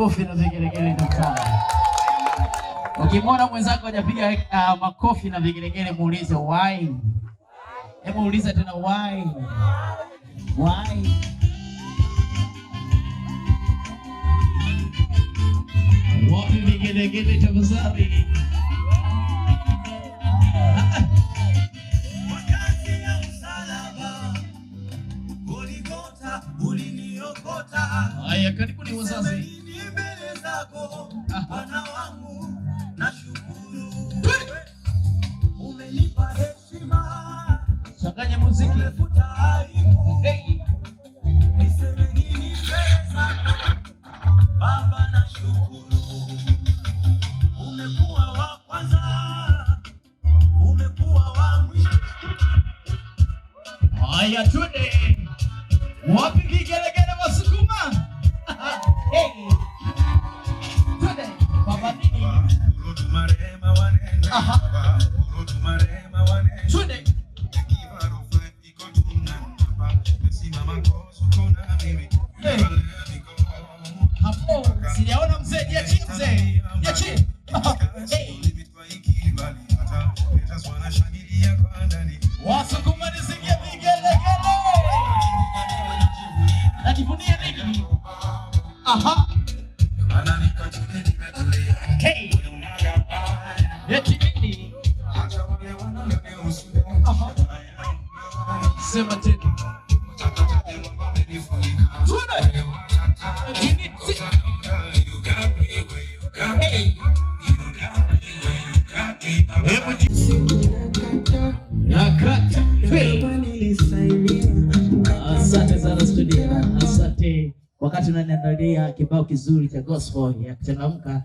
makofi na vigelegele daktari. Ukimwona mwenzako hajapiga makofi na vigelegele muulize why. Hebu muulize tena why. Why? Wapi vigelegele tafadhali? Haya, karibuni wazazi. Mbele zako Bwana wangu nashukuru. Umenipa heshima. Changanya muziki. Umefuta aibu. Niseme nini mbele zako Baba nashukuru. Umekuwa wa kwanza. Umekuwa wa mwisho. Haya, twende. Wapi vigelegele Wasukuma? Hey. Twende. Baba nini? Urutumarema wanene. Baba urutumarema wanene. Twende. Hapo sijaona mzee, jiachie mzee. Jiachie. Wasukuma nisikie vigelegele. Najivunia nini? Aha. Hey. Eti nini? Aha. Sema tena. Twende. Hey. Asante sana studio. Asante. Wakati unaniandalia kibao kizuri cha gospel ya kuchangamka,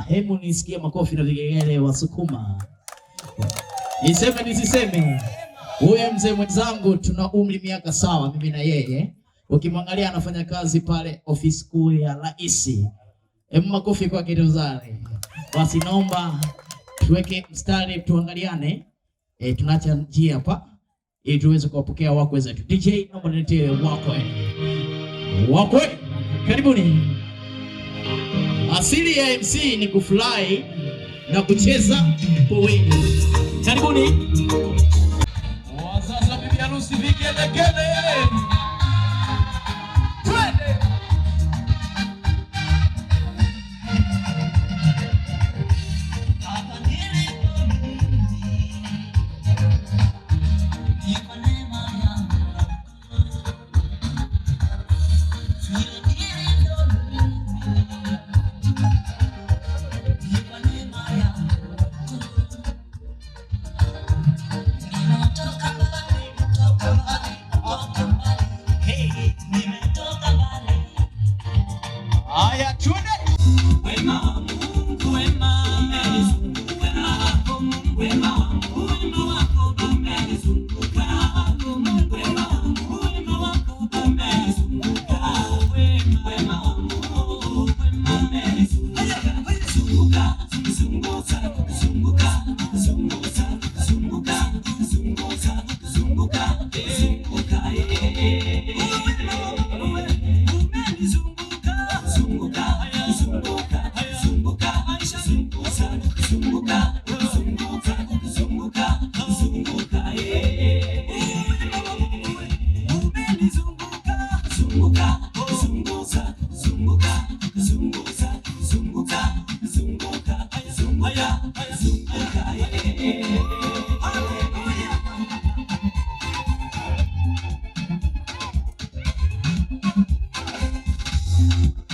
hebu nisikie makofi na vigelegele Wasukuma. Niseme nisiseme? Huyu mzee mwenzangu tuna umri miaka sawa mimi na yeye. Ukimwangalia anafanya kazi pale ofisi kuu ya rais. Hebu makofi kwa kituzari. Basi naomba tuweke mstari tuangaliane. Tunaacha njia hapa ili tuweze kuwapokea wakwe zetu. DJ naomba niletee wakwe. Wakwe, karibuni. Asili ya MC ni kufurahi na kucheza kwa wingi. Karibuni. Wazazi wa bibi harusi vigelegele. Twende.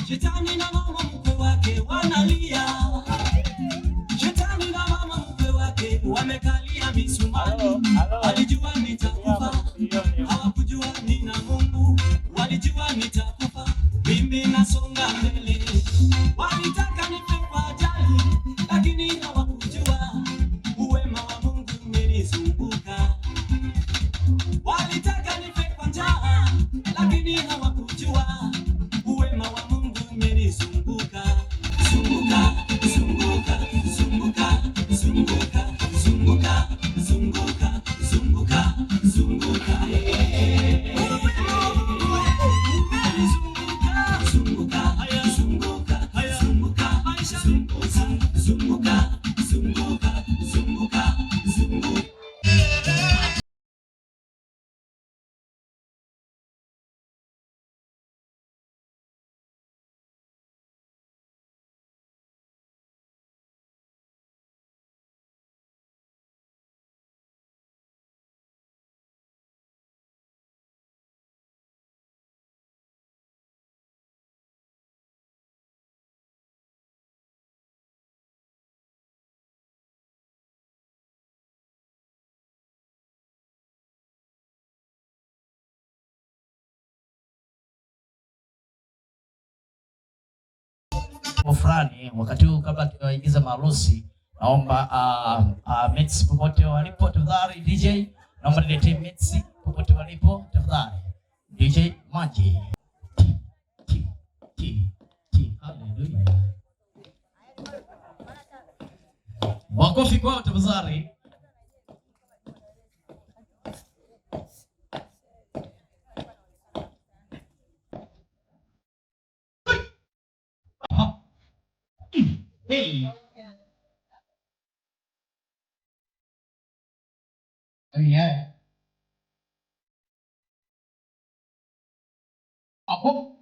Shetani na mama mkwe wake wanalia. Shetani na mama mkwe wake wamekalia misumari. Walijua nitakufa, hawakujua nina Mungu. Walijua nitakufa, mimi nasonga mbele. Walitaka nife kwa ajali, lakini hawakujua uwema wa Mungu umenizunguka. Walitaka nife kwa njaa, lakini hawakujua uwema wa Mungu umenizunguka. Zunguka, zunguka, zunguka, zunguka, zunguka, zunguka, zunguka, zunguka. Umenizunguka, zunguka, zunguka, fulani. Wakati huu kabla tuwaingiza maharusi, naomba Mets popote walipo tafadhali DJ, naomba niletee Mets popote walipo tafadhali. DJ Maji. Hallelujah. Makofi kwao tafadhali. Hey. Oh yeah. Ako.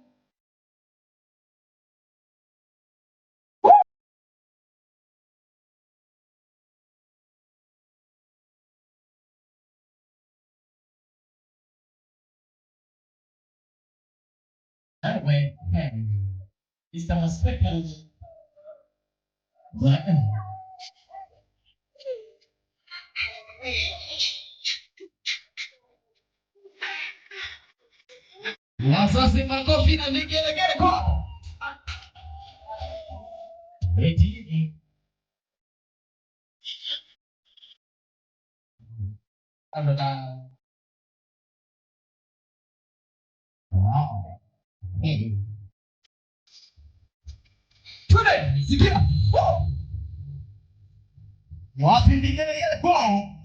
Anyway, it's the spectacle. Wazazi makofi na vigelegele kwao. Eti. Alona. Wow. Hey. Tune, sikia. Wapi vigelegele kwao?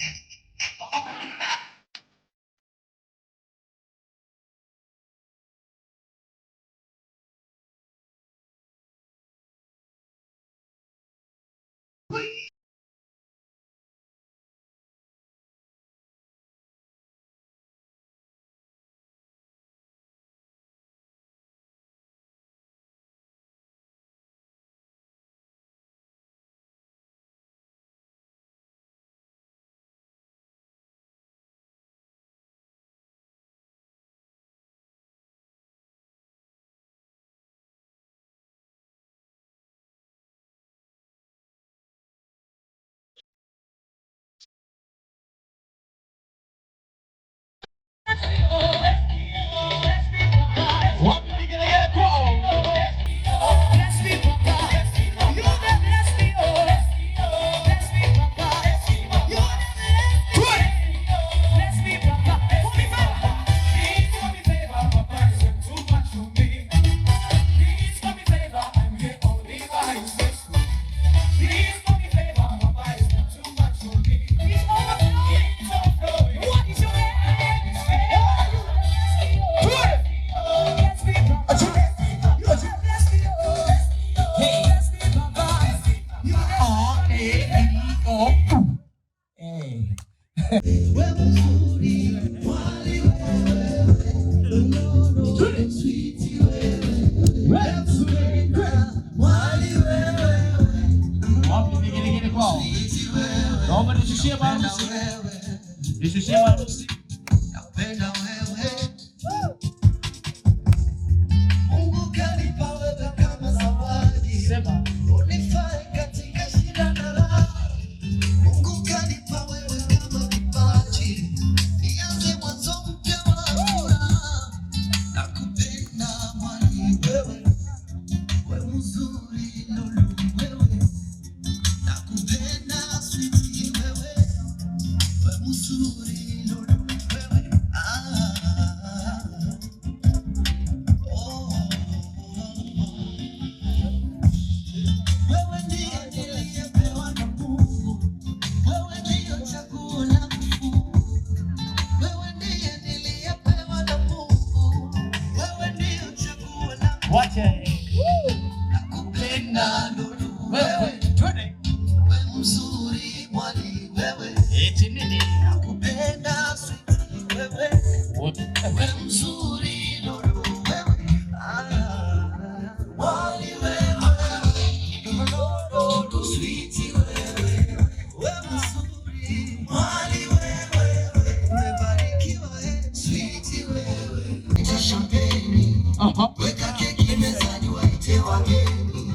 Weka keki mezani waite wageni,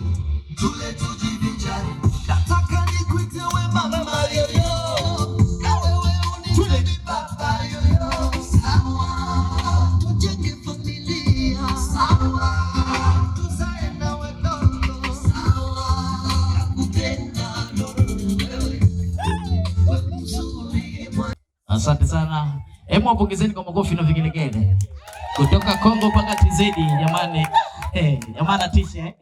tule tujivinjari. Asante sana. Hebu wapongezeni kwa makofi na vigelegele. Kutoka Kongo mpaka TZ jamani. Jamani tisha.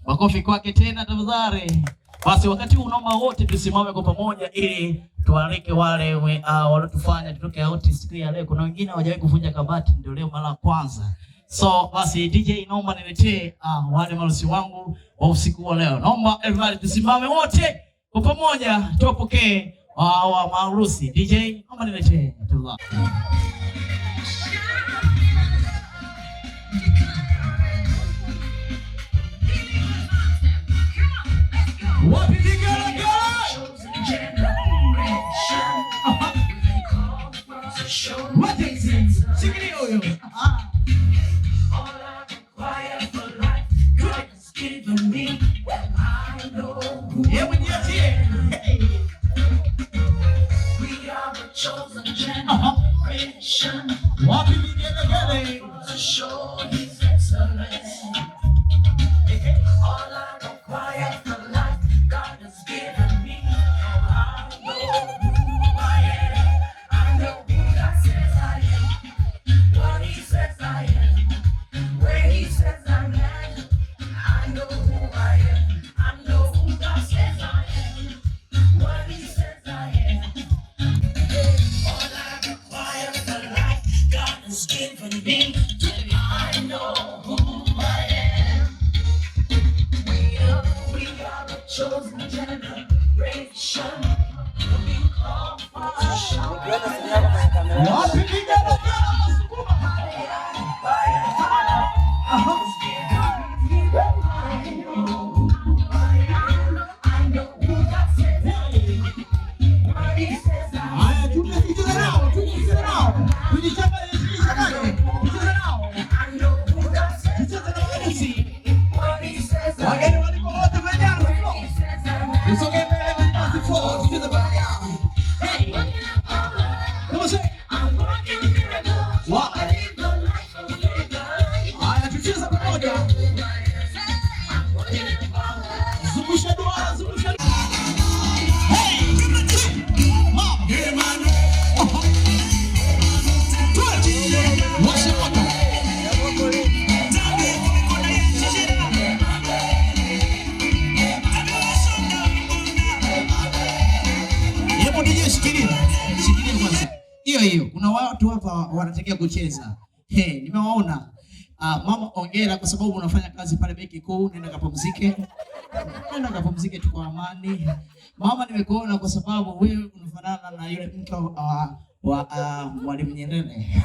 Makofi kwake tena tafadhali. Basi wakati huu naomba wote tusimame kwa pamoja ili tualike wale walotufanya tutoke out siku ya leo. Kuna wengine hawajawahi kuvunja kabati ndio leo mara kwanza. So basi DJ naomba niletee wale marusi wangu wa usiku wa leo. Naomba everybody tusimame wote kwa pamoja tupokee wa marusi. DJ naomba niletee tafadhali. Wapi vigelegele? What is it? Shikilia huyo. Wapi vigelegele? Hiyo kuna watu hapa wanatakia kucheza. Nimewaona. Mama ongera kwa sababu unafanya kazi pale benki kuu, nenda kapumzike. Nenda kapumzike tu kwa amani. Mama nimekuona kwa sababu wewe unafanana na yule mke wa Mwalimu Nyerere.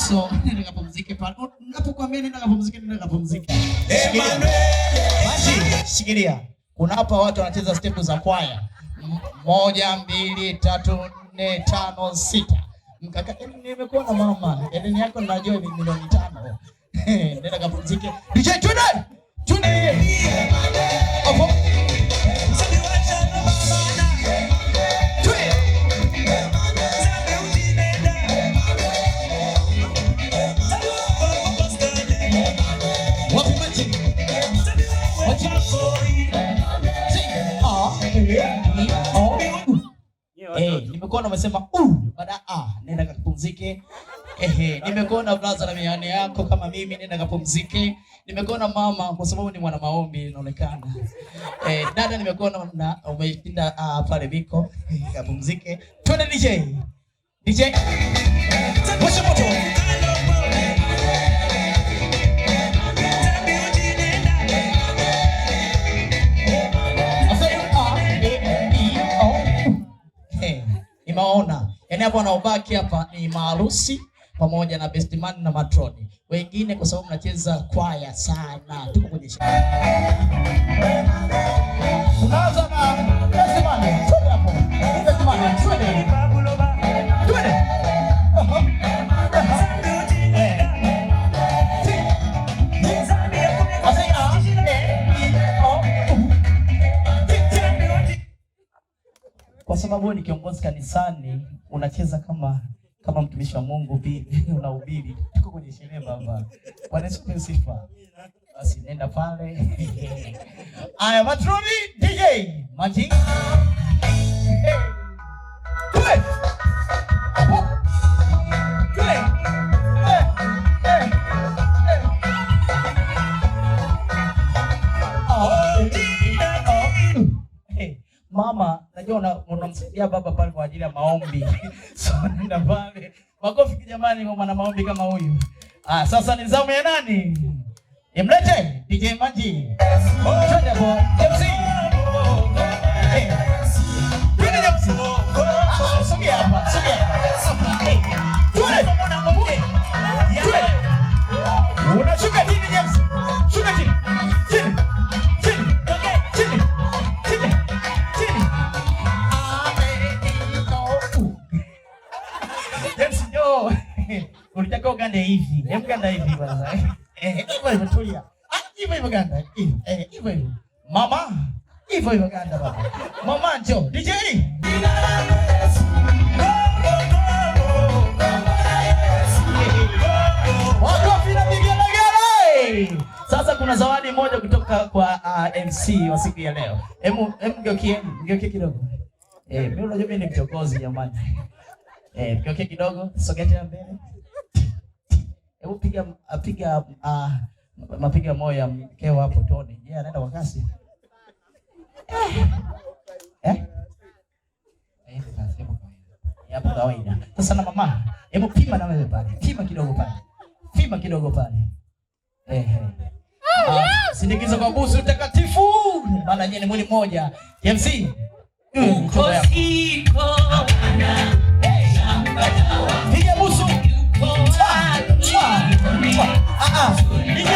So nenda kapumzike pale. Ninapokuambia nenda kapumzike, nenda kapumzike. Basi shikilia. Kuna hapa watu wanacheza step za kwaya. 1 2 3 4 5 6. Mkakati nimekuona mama. Elimu yako najua ni milioni 5. Nenda kapumzike. DJ twende. Twende. Hapo. Wapi maji? Nimekuona umesema baada nenda kapumzike. Nimekuona brother na miani yako kama mimi, nenda kapumzike. Nimekuona mama kwa sababu ni mwana maombi inaonekana. Dada nimekuona na umepinda pale biko, kapumzike. Twende DJ. DJ. Washa moto. Nimeona. Yaani hapo wanaobaki hapa ni maharusi pamoja na best man na matroni. Wengine kwa sababu mnacheza kwaya sana. Tuko kwenye tunaanza na best man. Twende hapo. Best man, twende. Twende. Kwa sababu wewe ni kiongozi kanisani, unacheza kama mtumishi wa Mungu, unahubiri. Tuko kwenye sherehe baba. Bwana Yesu sifa. Basi nenda pale. Aya matroni DJ Maji. Twende. namsaidia baba pale kwa ajili ya maombi. So nenda pale. Makofi kijamani kwa mwana maombi kama huyu. Sasa ni zamu ya nani? Imlete DJ Manji. Twende hapo. MC. Twende MC. Sogea hapa, sogea hapa. Twende mwana maombi. Unashuka chini James. Shuka chini. Chini. Chini. Okay, chini. Chini. Chini. James ndio. Ulitaka ugande hivi. Hebu ganda hivi kwanza. Hivyo hivyo tulia. Hivyo hivyo ganda. Hivyo hivyo. Mama. Hivyo hivyo ganda baba. Mama njoo. DJ. Sasa kuna zawadi moja kutoka kwa MC wa siku ya leo. Mgeukie kidogo. Mimi unajua mimi ni mchokozi jamani. Mgeukie kidogo, sogea mbele. Hebu mapiga moyo ya mkeo hapo Tony. Yeye anaenda kwa kasi. Hapo kawaida. Sasa na mama, hebu pima na wewe pale. Pima kidogo pale. Sindikiza kwa busu utakatifu. Maana yeye ni mwili mmoja. MC. Piga busu. DJ.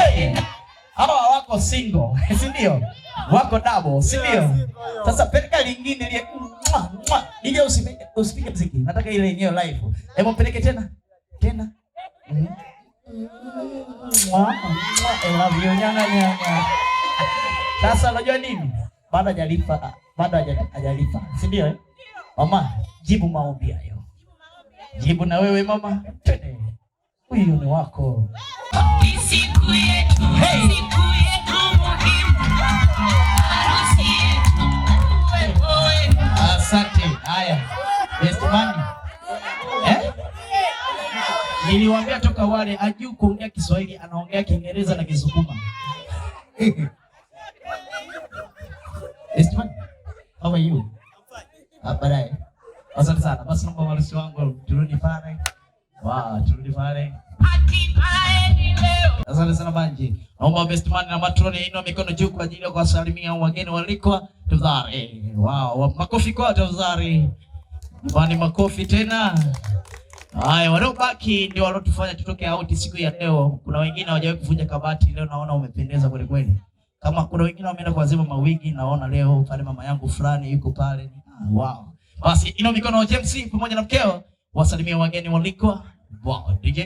Hawa wako single, si ndio? Wako double, si ndio? Sasa peleka lingine ile. DJ usipige muziki. Nataka ile yenyewe live. Hebu peleke tena. Sasa unajua nini? Bado hajalipa. Si ndio? Mama, jibu maombi hayo. Jibu na wewe mama. Twende. Huyu ni wako. Siku yetu muhimu. Asante. Haya. Best man. Niliwaambia toka wale ajui kuongea Kiswahili, anaongea Kiingereza na Kisukuma. Best man. How are you? Baadaye. Asante sana. Basi naomba walisi wangu turudi pale. Turudi pale. Asante sana Manji. Naomba best man na matroni inua mikono juu kwa ajili ya kuwasalimia wageni walikwa. Tafadhali. Makofi kwa tafadhali. Mbani makofi tena. Haya, waliobaki ndio walotufanya tutoke out siku ya leo. Kuna wengine hawajawahi kuvunja kabati, leo naona umependeza kweli kweli. Kama kuna wengine wameenda kuwazima mawigi, naona leo pale mama yangu fulani yuko pale. Wow. Basi inua mikono James pamoja na mkeo wasalimia wageni walikwa. Wow, DJ.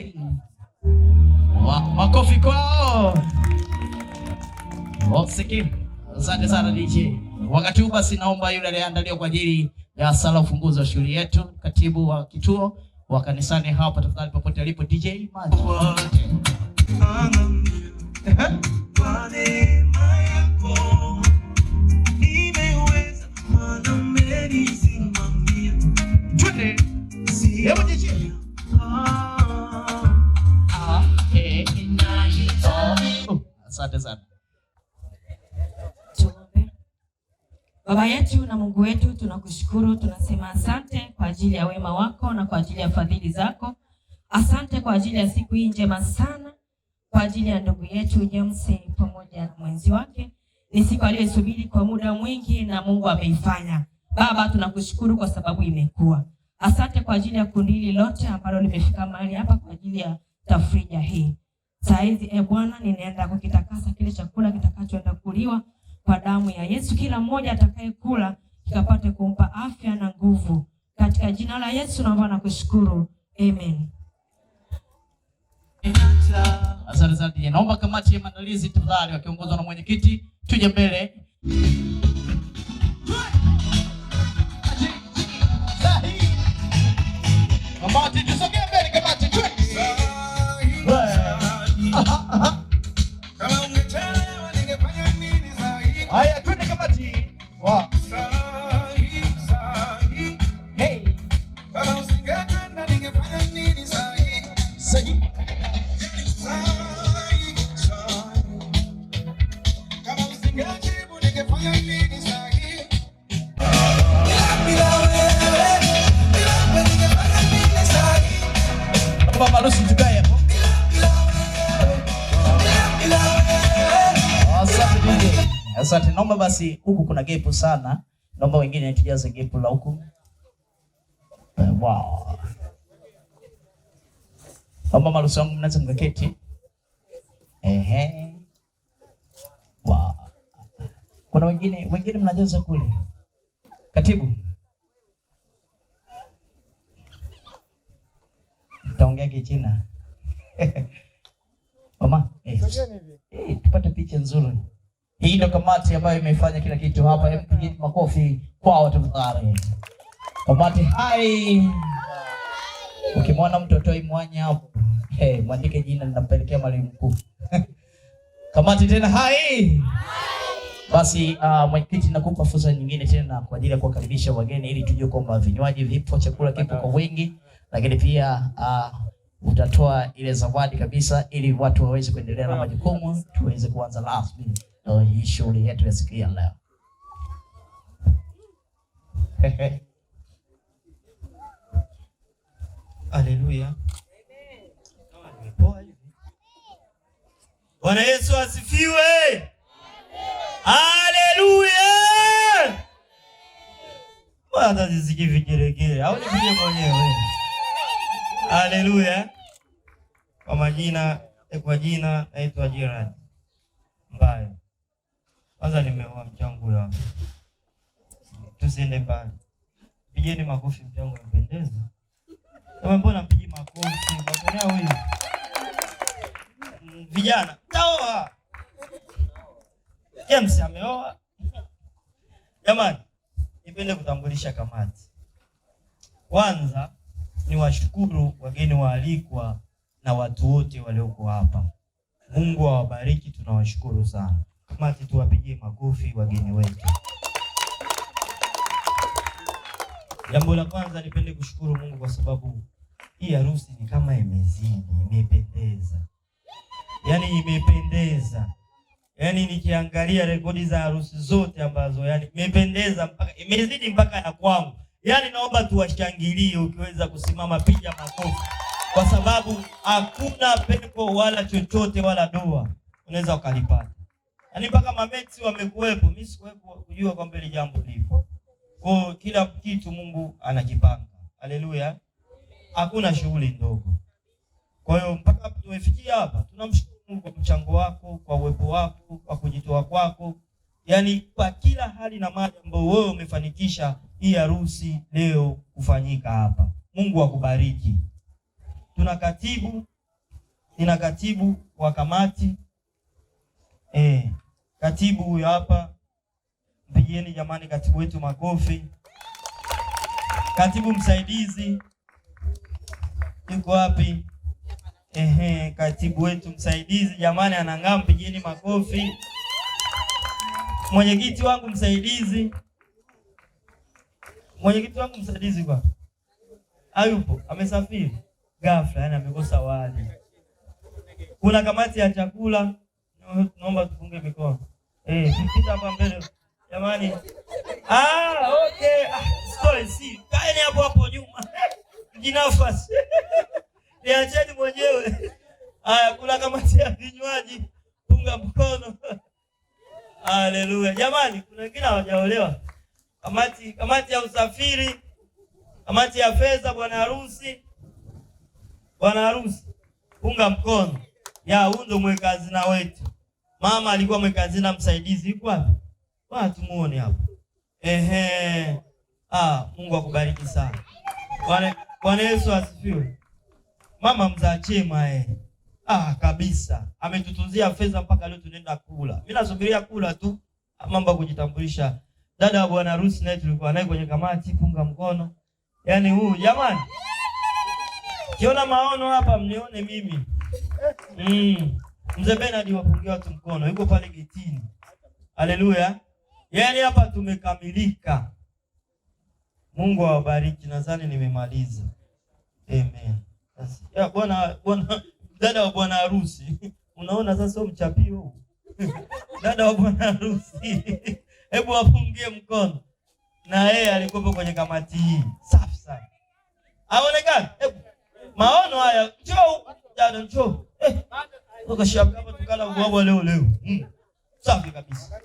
Makofi kwao. Siki. Asante sana DJ. Wakati huu basi naomba yule aliyeandaliwa kwa ajili ya sala ufunguzi wa shule yetu, katibu wa kituo wa kanisani hapa tafadhali popote alipo DJ Manji. Asante sana. Baba yetu na Mungu wetu, tunakushukuru, tunasema asante kwa ajili ya wema wako na kwa ajili ya fadhili zako. Asante kwa ajili ya siku hii njema sana, kwa ajili ya ndugu yetu James pamoja na mwenzi wake. Ni siku aliyosubiri kwa muda mwingi na Mungu ameifanya. Baba, tunakushukuru kwa sababu imekuwa. Asante kwa ajili ya kundi hili lote ambalo limefika mahali hapa kwa ajili ya tafrija hii. Saa hizi Bwana, ninaenda kukitakasa kile chakula kitakachoenda kuliwa kwa damu ya Yesu. Kila mmoja atakayekula kikapate kumpa afya na nguvu. Katika jina la Yesu naomba na kushukuru. Amen. Asante sana. Naomba kamati ya maandalizi tafadhali wakiongozwa na mwenyekiti tuje mbele. Kamati tusogee mbele kamati. Kama ungechelewa ningefanya nini zaidi? Haya twende kamati. Hey. Kama usingekwenda ningefanya nini zaidi? Zaidi. Kama usingejibu ningefanya nini zaidi? Bila wewe Asante. Naomba basi, huku kuna gepu sana. Naomba wengine tujaze gepu la huku. Wow. Naomba maruhusu wangu mnaweza mkaketi. Wow. Kuna wengine mnajaza kule. Katibu. Taongea Kichina. Mama, tupate picha nzuri. Hii ndio kamati ambayo imefanya kila kitu hapa. Mpigeni makofi kwao tafadhali. Kamati hai. Ukimwona mtu atoi mwanya hapo, mwandike jina ninampelekea mwalimu mkuu. Kamati tena hai. Basi mwenyekiti, nakupa fursa nyingine tena kwa ajili ya kuwakaribisha wageni ili tujue kwamba vinywaji vipo, chakula kipo kwa wingi, lakini pia utatoa ile zawadi kabisa ili watu waweze kuendelea na majukumu, tuweze kuanza rasmi hii shughuli yetu ya siku ya leo. Haleluya. Bwana Yesu asifiwe. Haleluya. Bwana zisiki vigeregere au nipige mwenyewe. Haleluya. Kwa jina naitwa Gerard Mbayo. Kwanza nimeoa mchango ya. Tusiende mbali. Pigeni makofi, mchango unapendeza. Kama mbona mpigi makofi? Mbona wewe? Vijana, taoa. James ameoa. Jamani, nipende kutambulisha kamati. Kwanza ni washukuru wageni waalikwa na watu wote walioko hapa. Mungu awabariki, tunawashukuru sana. Kamati tuwapigie makofi wageni wetu. Jambo la kwanza nipende kushukuru Mungu kwa sababu hii harusi ni kama imezidi, imependeza. Yaani imependeza. Yaani nikiangalia rekodi za harusi zote ambazo yani imependeza mpaka imezidi mpaka ya kwangu. Yaani naomba tuwashangilie, ukiweza kusimama piga makofi. Kwa sababu hakuna pepo wala chochote wala doa unaweza ukalipata. Yaani mpaka mameti wamekuwepo, mimi sikuwepo kujua kwamba ile jambo lipo. Kwa kila kitu Mungu anakipanga. Haleluya. Hakuna shughuli ndogo. Kwa hiyo mpaka tumefikia hapa, tunamshukuru Mungu kwa mchango wako, kwa uwepo wako, kwa kujitoa kwako. Yaani kwa kila hali na mali ambayo wewe umefanikisha hii harusi leo kufanyika hapa. Mungu akubariki. Nina katibu wa kamati. Katibu huyu hapa. Mpigieni jamani katibu wetu makofi. Katibu msaidizi yuko wapi? Katibu wetu msaidizi jamani anang'aa, mpigieni makofi. Mwenyekiti wangu msaidizi. Kwa hayupo, amesafiri ghafla, yani amekosa wali. Kuna kamati ya chakula, naomba tufunge mikono. Tukita hapa mbele jamani. Okay. Sorry, si. Kaeni hapo nyuma. Jinafasi. Niacheni mwenyewe. Kuna kamati ya vinywaji, funga mkono. Haleluya. Jamani, kuna wengine hawajaolewa. Kamati ya usafiri, kamati ya fedha, bwana harusi, funga mkono. Huyu ndo mweka hazina wetu. Mama alikuwa mweka hazina msaidizi, yuko wapi? Tumuone hapo. Mungu akubariki sana. Bwana Yesu asifiwe. Mama mzaa chema kabisa. Ametutunzia fedha mpaka leo tunaenda kula. Mimi nasubiria kula tu, mambo ya kujitambulisha. Dada wa bwana harusi naye tulikuwa naye kwenye kamati, punga mkono. Yaani huyu jamani. Kiona maono hapa mnione mimi. Mzee Bernard wapungia watu mkono. Yuko pale getini. Haleluya. Yaani hapa tumekamilika. Mungu awabariki. Nadhani nimemaliza. Amen. Bwana dada wa bwana harusi. Unaona sasa mchapio huu. Dada wa bwana harusi. Hebu wapungie mkono. Na yeye alikuwa kwenye kamati hii. Safi sana. Aonekana? Hebu maono haya. Njoo dada, njoo. Toka shamba hapa tukala ubwabwa leo. Safi kabisa.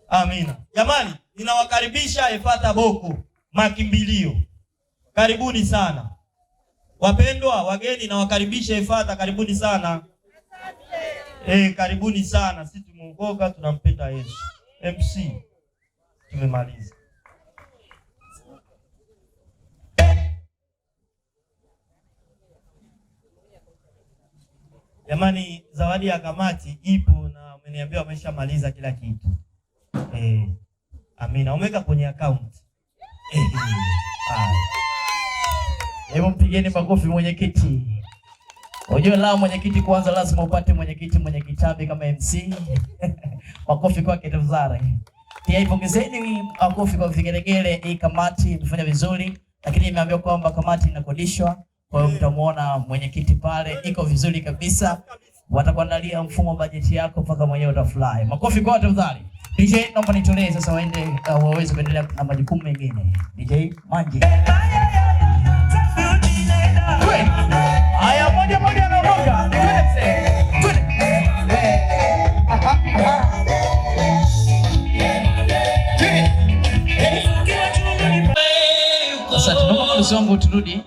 Amina. Jamani, ninawakaribisha Efata Boko Makimbilio. Karibuni sana. Wapendwa wageni, nawakaribisha Efata, karibuni sana. Karibuni sana. Sisi tumeokoka, tunampenda Yesu. MC tumemaliza. Jamani, zawadi ya kamati ipo na umeniambia wameshamaliza kila kitu. Amina, umeweka kwenye account. Hebu mpigeni makofi mwenyekiti. Unajua la mwenyekiti kwanza lazima upate mwenyekiti mwenye kitabu kama MC. Makofi kwake tafadhali. Pia ipongezeni makofi kwa vigelegele. Hii kamati imefanya vizuri, lakini imeambiwa kwamba kamati inakodishwa. Kwa hiyo mtamuona mwenyekiti pale iko vizuri kabisa. Watakuandalia mfumo wa bajeti yako mpaka mwenyewe utafurahi. Makofi kwa tafadhali. DJ naomba nitolee sasa waende waweze kuendelea na majukumu mengine. DJ Manji. Haya, moja anaondoka. Sasa tunaomba msongo turudi.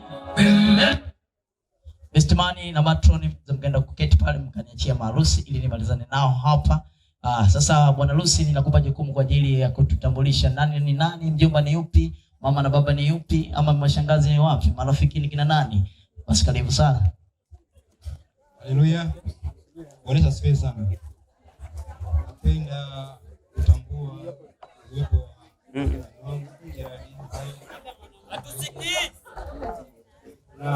Mr. Mani na Matron mkaenda kuketi pale mkaniachia maharusi ili nimalizane nao hapa. Sasa bwana Lucy, ninakupa jukumu kwa ajili ya kututambulisha nani ni nani, mjomba ni yupi, mama na baba ni yupi, ama mashangazi ni wapi, marafiki ni kina nani. Basi karibu sana. Haleluya. Bwana asifiwe sana. Napenda kutambua uwepo wa wangu Geraldine na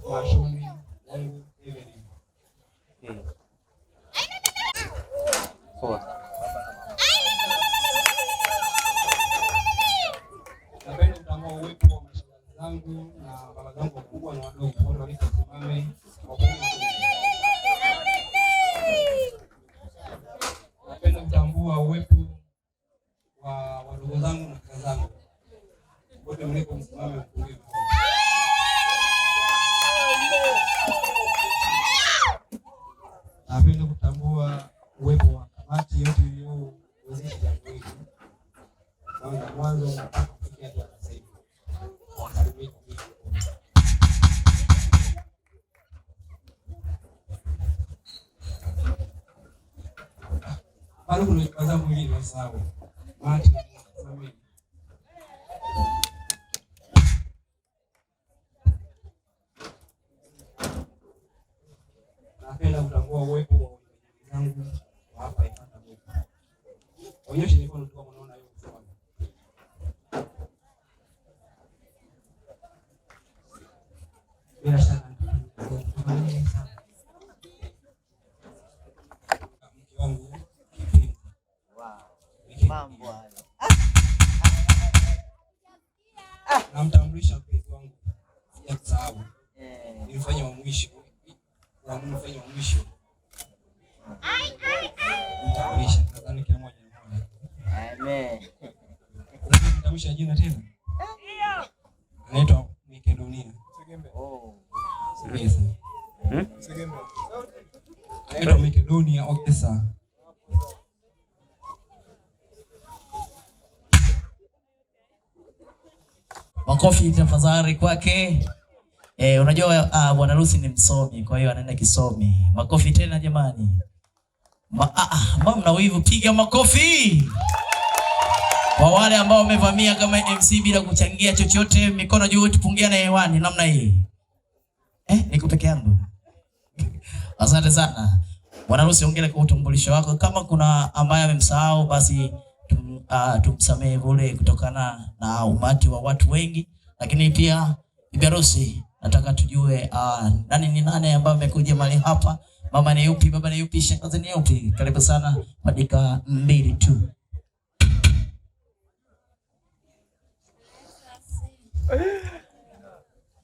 washoni wangu Evelyn. Napenda kutambua uwepo wa mashangazi zangu na baba zangu wakubwa na wadogo wote waliosimame kwa pamoja. Napenda kutambua uwepo wa wadogo zangu na kaka zangu wote mliposimama mpungie. Napenda kutambua uwepo wa kamati yote iliyowezesha jambo hili. Kwanza mwanzo mpaka kufikia hatua sasa hivi. Wakaribuni. Bado kuna kaza mwingine wa sawa. Mati family. Napenda kutambua uwepo wa wenzangu hapa Efata Boko. Onyesha mikono tu kama unaona hiyo mfano. Bila shaka tunaelewa sana. Mke wangu mambo hayo. Namtambulisha mpenzi wangu. Sijakusahau. Nilifanya wa mwisho. Nilifanya wa mwisho. Namtambulisha nadhani kila mmoja anaona. Amen. Namtambulisha jina tena? Ndio. Anaitwa Makedonia. Segembe. Sibeza. Segembe. Anaitwa Makedonia Okesa. Makofi tafadhali kwake. Unajua bwana Lucy ni msomi, kwa hiyo anaenda kisomi. Makofi tena jamani. Mbona mna wivu, piga makofi. Kwa wale ambao wamevamia kama MC bila kuchangia chochote, mikono juu tupungia na hewani namna hii. Niko peke yangu. Asante sana. Bwana Lucy, ongea kwa utambulisho wako. Kama kuna ambaye amemsahau basi tumsamehe vile kutokana na umati wa watu wengi, lakini pia bibi harusi nataka tujue nani ni nani ambaye amekuja mahali hapa. Mama ni yupi, baba ni yupi, shangazi ni yupi? Karibu sana kwa dakika 2 tu.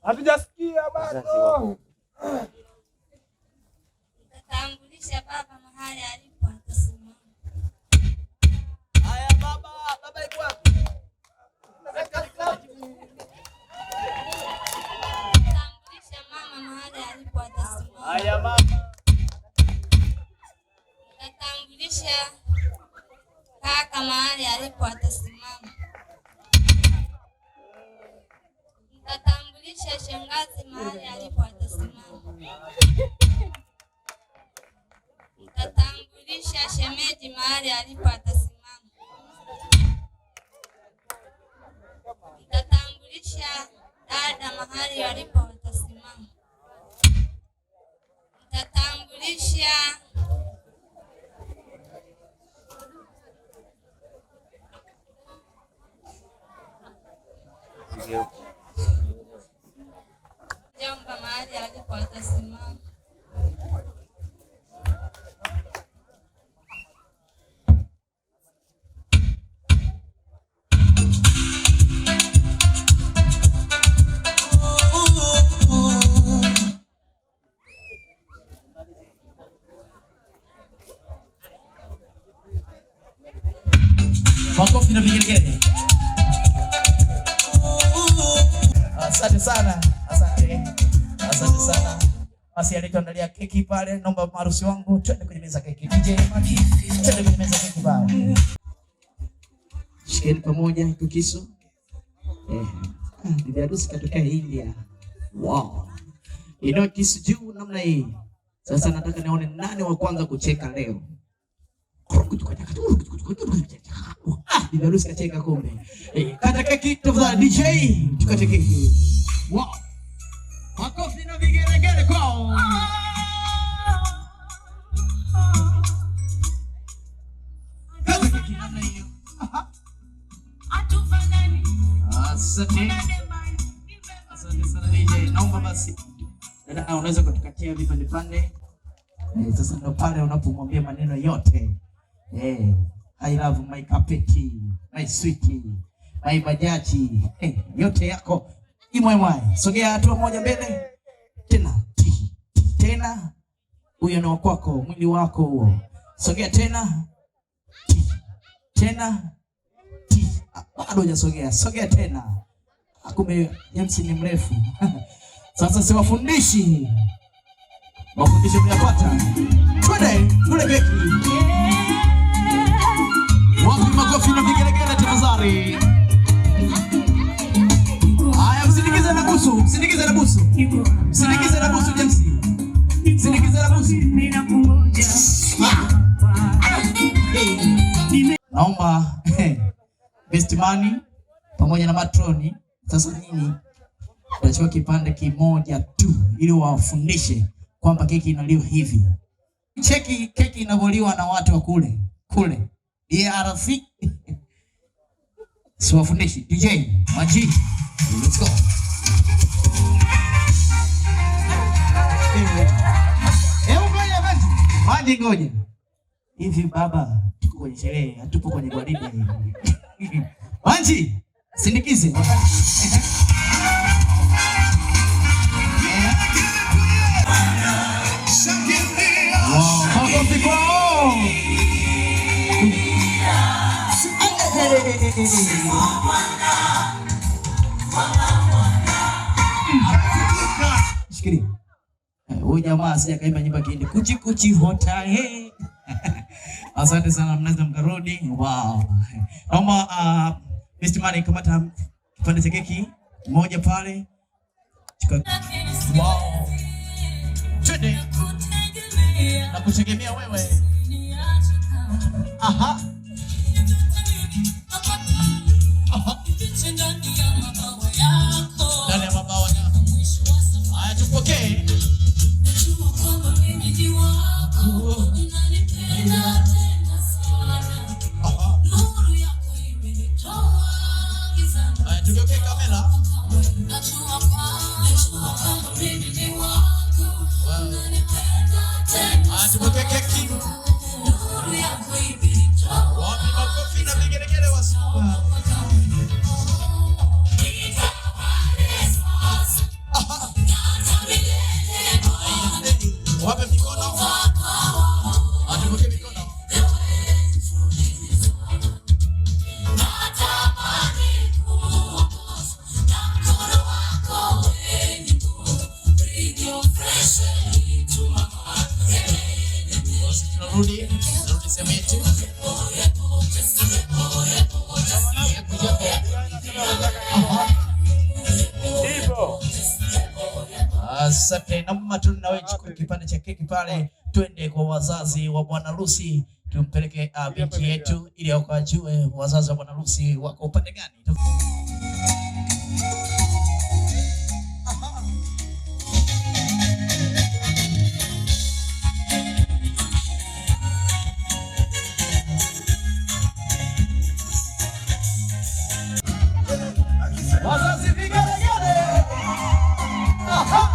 Hatujasikia bado. Tambulisha baba mahali alipo atasimama. Haya baba yuko wapi? Tambulisha mama mahali alipo atasimama. Haya mama. Tambulisha kaka baba mahali alipo atasimama. Nitatambulisha shangazi mahali alipo atasimama. Nitatambulisha shemeji mahali alipo atasimama. Nitatambulisha dada mahali alipo atasimama. Nitatambulisha jomba mahali alipo atasimama. Makofi na vigelegele. Asante sana. Asante sana. Basi alituandalia keki pale, naomba marusi wangu twende kwenye meza keki. DJ Maki, twende kwenye meza keki pale. Shikeni pamoja kukisu. Bibi harusi katoka India. Wow. Ino kisu juu namna hii. Sasa nataka nione nani wa kwanza kucheka leo. Bibi harusi kacheka kumbe. Kata keki tafadhali DJ, tukate keki. Wow. Makofi na vigelegele kwao. Kata keki namna hiyo. Asante sana DJ. Naomba basi dada unaweza kutukatia vipande pande. Sasa ndo pale unapomwambia maneno yote. I love my carpet, my sweet, my bajaji. Yote yako imwemwe. Sogea hatua moja mbele. Tena. Huyo ni wako, mwili wako huo. Sogea tena. Bado hujasogea. Sogea tena. Kumbe James ni mrefu. Sasa siwafundishi. Mafundisho mnapata. Twende kule keki. Wapi makofi na vigelegele tafadhali. Haya, msindikize na busu James. Sindikize na busu. Naomba best man pamoja na matroni. Sasa nini? Tutachukua kipande kimoja tu ili wafundishe kwamba keki inaliwa hivi. Cheki keki inavyoliwa na watu wa kule. DRC. Siwafundishi. DJ Maji. Let's go. Maji ngoja. Hivi baba, tuko kwenye sherehe, hatupo kwenye gwaride hivi. Maji, sindikize. Wow, makofi kwao. Shikiri. Huyu jamaa sija kaimba nyimbo kindi kuchi hota Asante sana, mnaweza mkarudi. Wow. Naomba Mr. Mani kamata kipande cha keki moja pale. Wow. Twende. Na kutegemea wewe. Aha. Ndani ya mabawa yako. Haya, tupokee. Haya, tugeuke kamera. Haya, tupokee keki. Wapi makofi na vigelegele wasupa. Wape mikono. Atupoke mikono. Asante. Na mama tu nawe chukua kipande cha keki pale, twende kwa wazazi wa bwana harusi, tumpeleke binti yetu ili akajue wazazi wa bwana harusi wako upande gani. Wazazi vigelegele. Aha.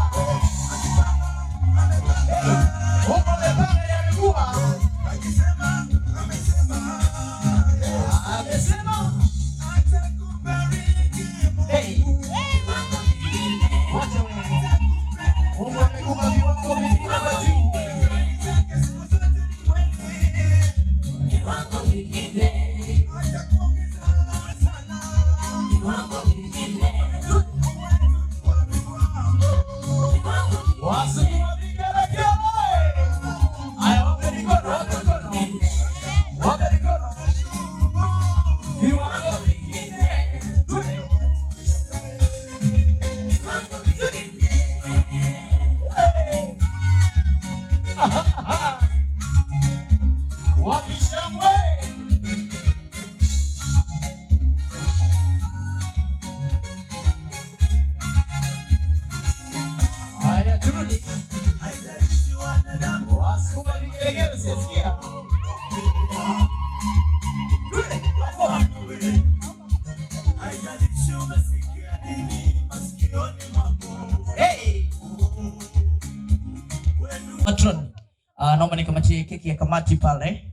Matron, naomba nikamatie keki ya kamati pale.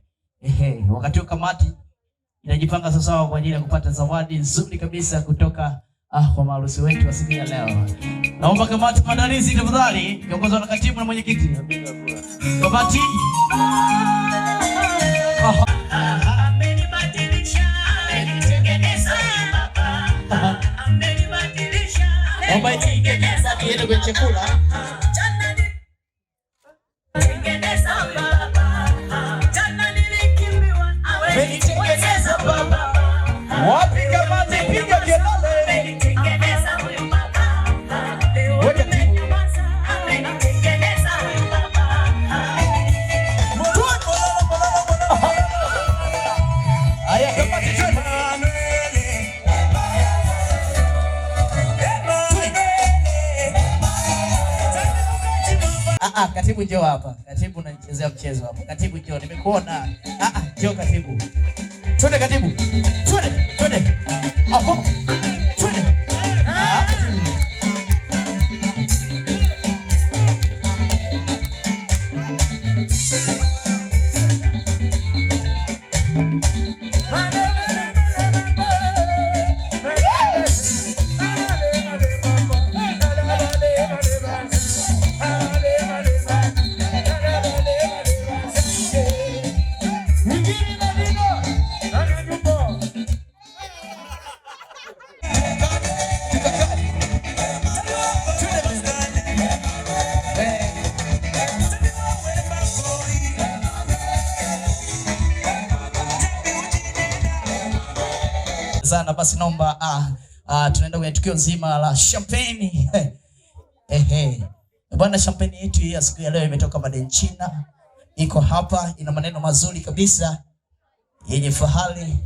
Wakati wa kamati inajipanga sasa kwa ajili ya kupata zawadi nzuri kabisa kutoka kwa maharusi wetu wa siku ya leo. Naomba kamati maandalizi tafadhali, kiongozwa na katibu na mwenyekiti. Kamati. Naomba itengeneza kiende kwenye chakula. Tengeneza baba. Wapi kamati piga kelele. Tengeneza huyu baba. Wote tengeneza. Tengeneza huyu baba. Aya kamati tena. Katibu njoo hapa. Katibu unanichezea mchezo hapa. Katibu njoo, nimekuona. Njoo katibu. Twende katibu. Twende. Hapo. Twende. Sana basi naomba tunaenda kwenye tukio nzima la champagne. Bwana, champagne yetu ya siku ya leo imetoka Made in China. Iko hapa, ina maneno mazuri kabisa yenye fahari.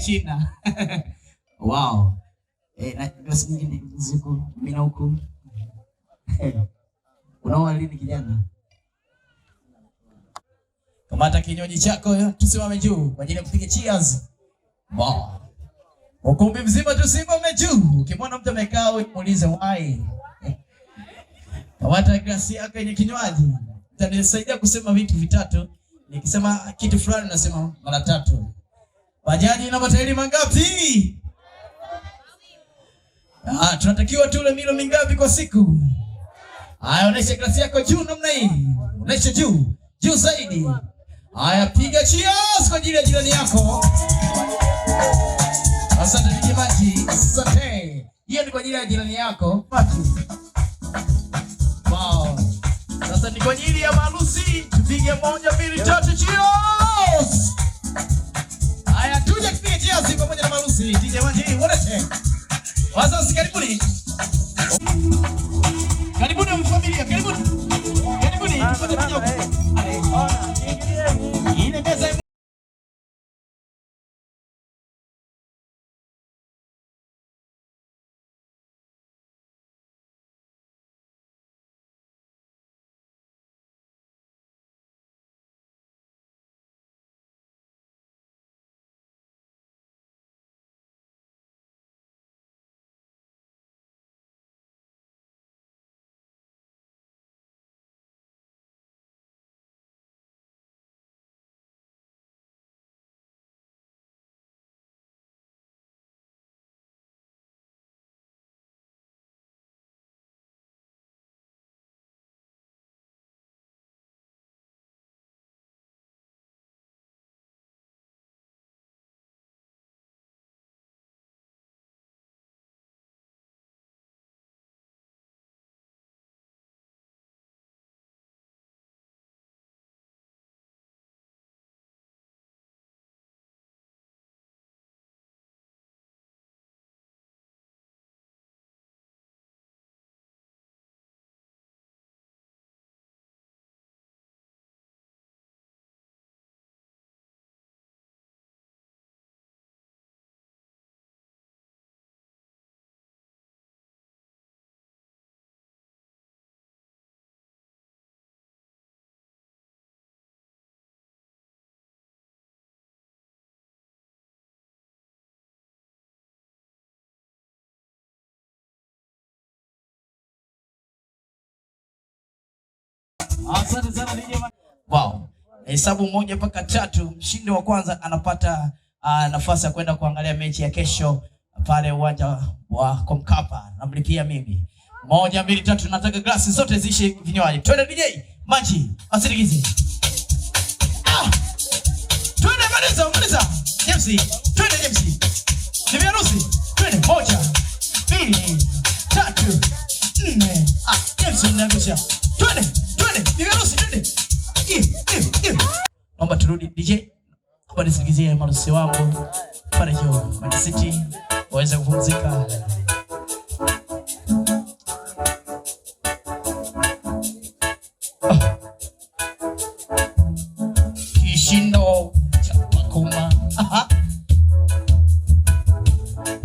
China. Wow. Na glasi nyingine ziko mina huko. Unaona lini kijana? Kamata kinywaji chako, tusimame juu kwa ajili ya kupiga cheers. Wow. Ukumbi mzima tusimame juu. Ukimwona mtu amekaa muulize why. Kamata glasi yako yenye kinywaji. Itanisaidia kusema vitu vitatu. Nikisema kitu fulani nasema mara tatu. Bajaji ina matairi mangapi? Tunatakiwa tule milo mingapi kwa siku? Haya, onesha glasi yako juu namna hii. Onesha juu. Juu zaidi. Haya, piga cheers kwa ajili ya jirani yako. Asante DJ Maji. Asante. Hiyo ni kwa ajili ya jirani yako. Wow. Sasa ni kwa ajili ya maharusi. Tupige 1, 2, 3 cheers. Haya, tuje tupige cheers pamoja na maharusi. DJ Maji, wote. Wazazi karibuni. Karibuni mfamilia, karibuni. Karibuni, tupate kidogo. Ile meza Asante sana DJ. Wow. Hesabu 1 mpaka 3. Mshindi wa kwanza anapata nafasi ya kwenda kuangalia mechi ya kesho pale uwanja wa Mkapa. Namlipia mimi. 1, 2, 3. Nataka glasi zote zishe vinywaji. Twende DJ Maji, asirikize. Twende maliza. James, twende James. Ni harusi. Twende 1, 2, 3, 4. James unangusha. Twende. Ni harusi, twende. Naomba turudi DJ. Hapa nisikizie marusi wangu pale juu Man City waweze kupumzika. Kishindo cha Makoma.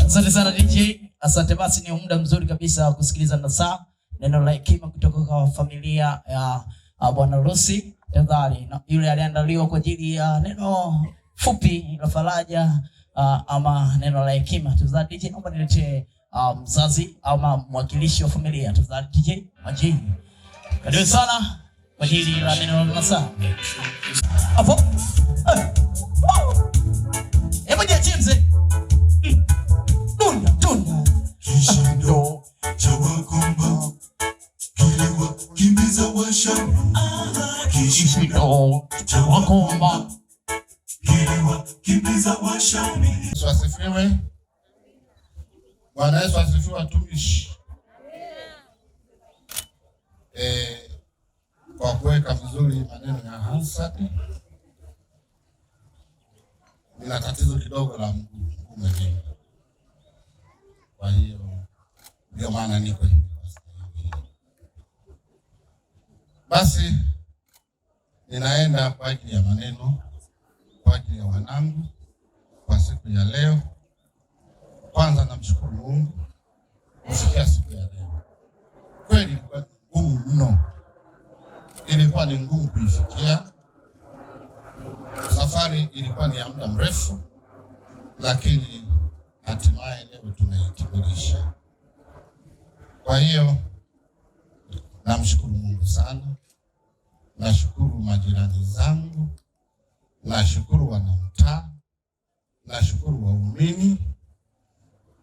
Asante sana DJ. Asante, basi ni muda mzuri kabisa wa kusikiliza nasaa neno la hekima kutoka kwa familia ya Bwana Lucy. Tafadhali yule aliandaliwa kwa ajili ya neno fupi la faraja ama neno la hekima. Tafadhali DJ, naomba niletee mzazi ama mwakilishi wa familia. Tafadhali DJ Maji. Karibu sana kwa ajili ya neno la nasaa. Hapo. Hebu je James. Tunda. Kishindo cha Makoma. Kilewa kimbiza washauri. Kishindo cha Makoma. Kilewa kimbiza washauri. Yesu asifiwe. Bwana Yesu asifiwe watumishi. Kwa kuweka vizuri maneno ya Hansard. Nina tatizo kidogo la mguu mwingine. Kwa hiyo ndio maana niko hivi. Basi ninaenda kwa ajili ya maneno kwa ajili ya wanangu kwa siku ya leo. Kwanza namshukuru Mungu kufikia siku ya leo. Kweli ilikuwa ngumu mno. Ilikuwa ni ngumu kuifikia. Safari ilikuwa ni ya muda mrefu, lakini hatimaye leo tunaikamilisha. Kwa hiyo namshukuru Mungu sana. Nashukuru majirani zangu, nashukuru wanamtaa, nashukuru waumini,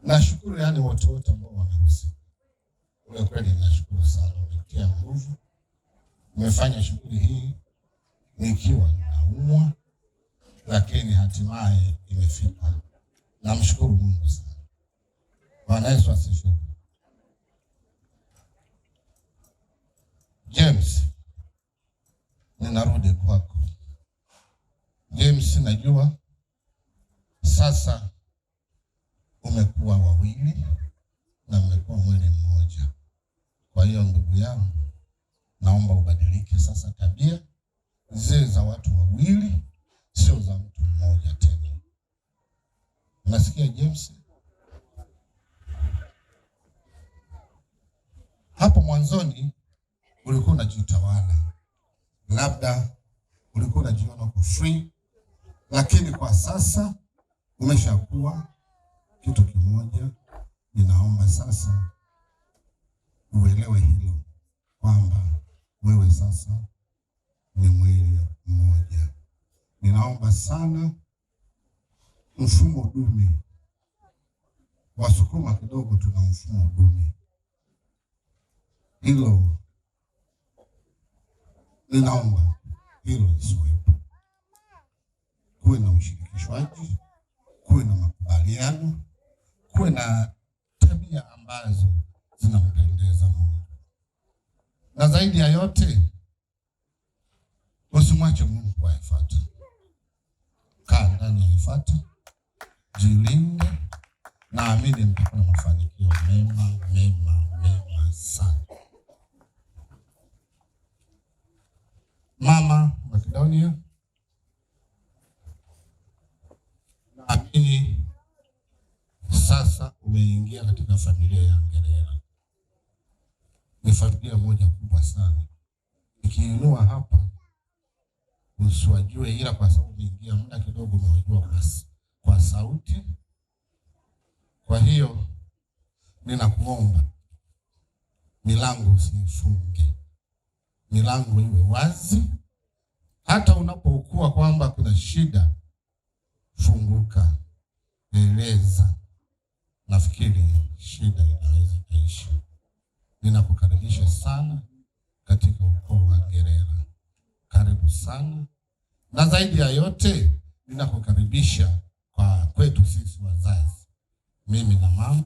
Nashukuru yani wote ambao wamehusika. Kwa kweli nashukuru sana, umetia nguvu. Nimefanya shughuli hii nikiwa naumwa, lakini hatimaye imefika. Namshukuru Mungu sana. Bwana Yesu asifiwe. James, ninarudi kwako. James, najua sasa umekuwa wawili na mmekuwa mwili mmoja. Kwa hiyo ndugu yangu, naomba ubadilike sasa tabia zile za watu wawili, sio za mtu mmoja tena. Unasikia James? Hapo mwanzoni ulikuwa unajitawala, labda ulikuwa unajiona uko free, lakini kwa sasa umeshakuwa kitu kimoja. Ninaomba sasa uelewe hilo, kwamba wewe sasa ni mwili mmoja. Ninaomba sana mfumo dume, Wasukuma kidogo tuna mfumo dume, hilo ninaomba hilo lisiwepo. Kuwe na ushirikishwaji, kuwe na makubaliano, kuwe na tabia ambazo zinampendeza Mungu, na zaidi ya yote usimwache Mungu kwa Efata. Kaa ndani ya Efata, jilinde, naamini mtakuwa na mafanikio mema sana. Mama Makedonia, naamini sasa umeingia katika familia ya Ngerera. Ni familia moja kubwa sana. Nikiinua hapa usiwajue, ila kwa sababu umeingia muda kidogo umewajua kwa sauti. Kwa hiyo ninakuomba milango usifunge, milango iwe wazi. Hata unapokuwa kwamba kuna shida, funguka, eleza. Nafikiri shida inaweza kuisha. Ninakukaribisha sana katika ukoo wa Ngerera. Karibu sana, na zaidi ya yote ninakukaribisha kwa kwetu sisi wazazi, mimi na mama.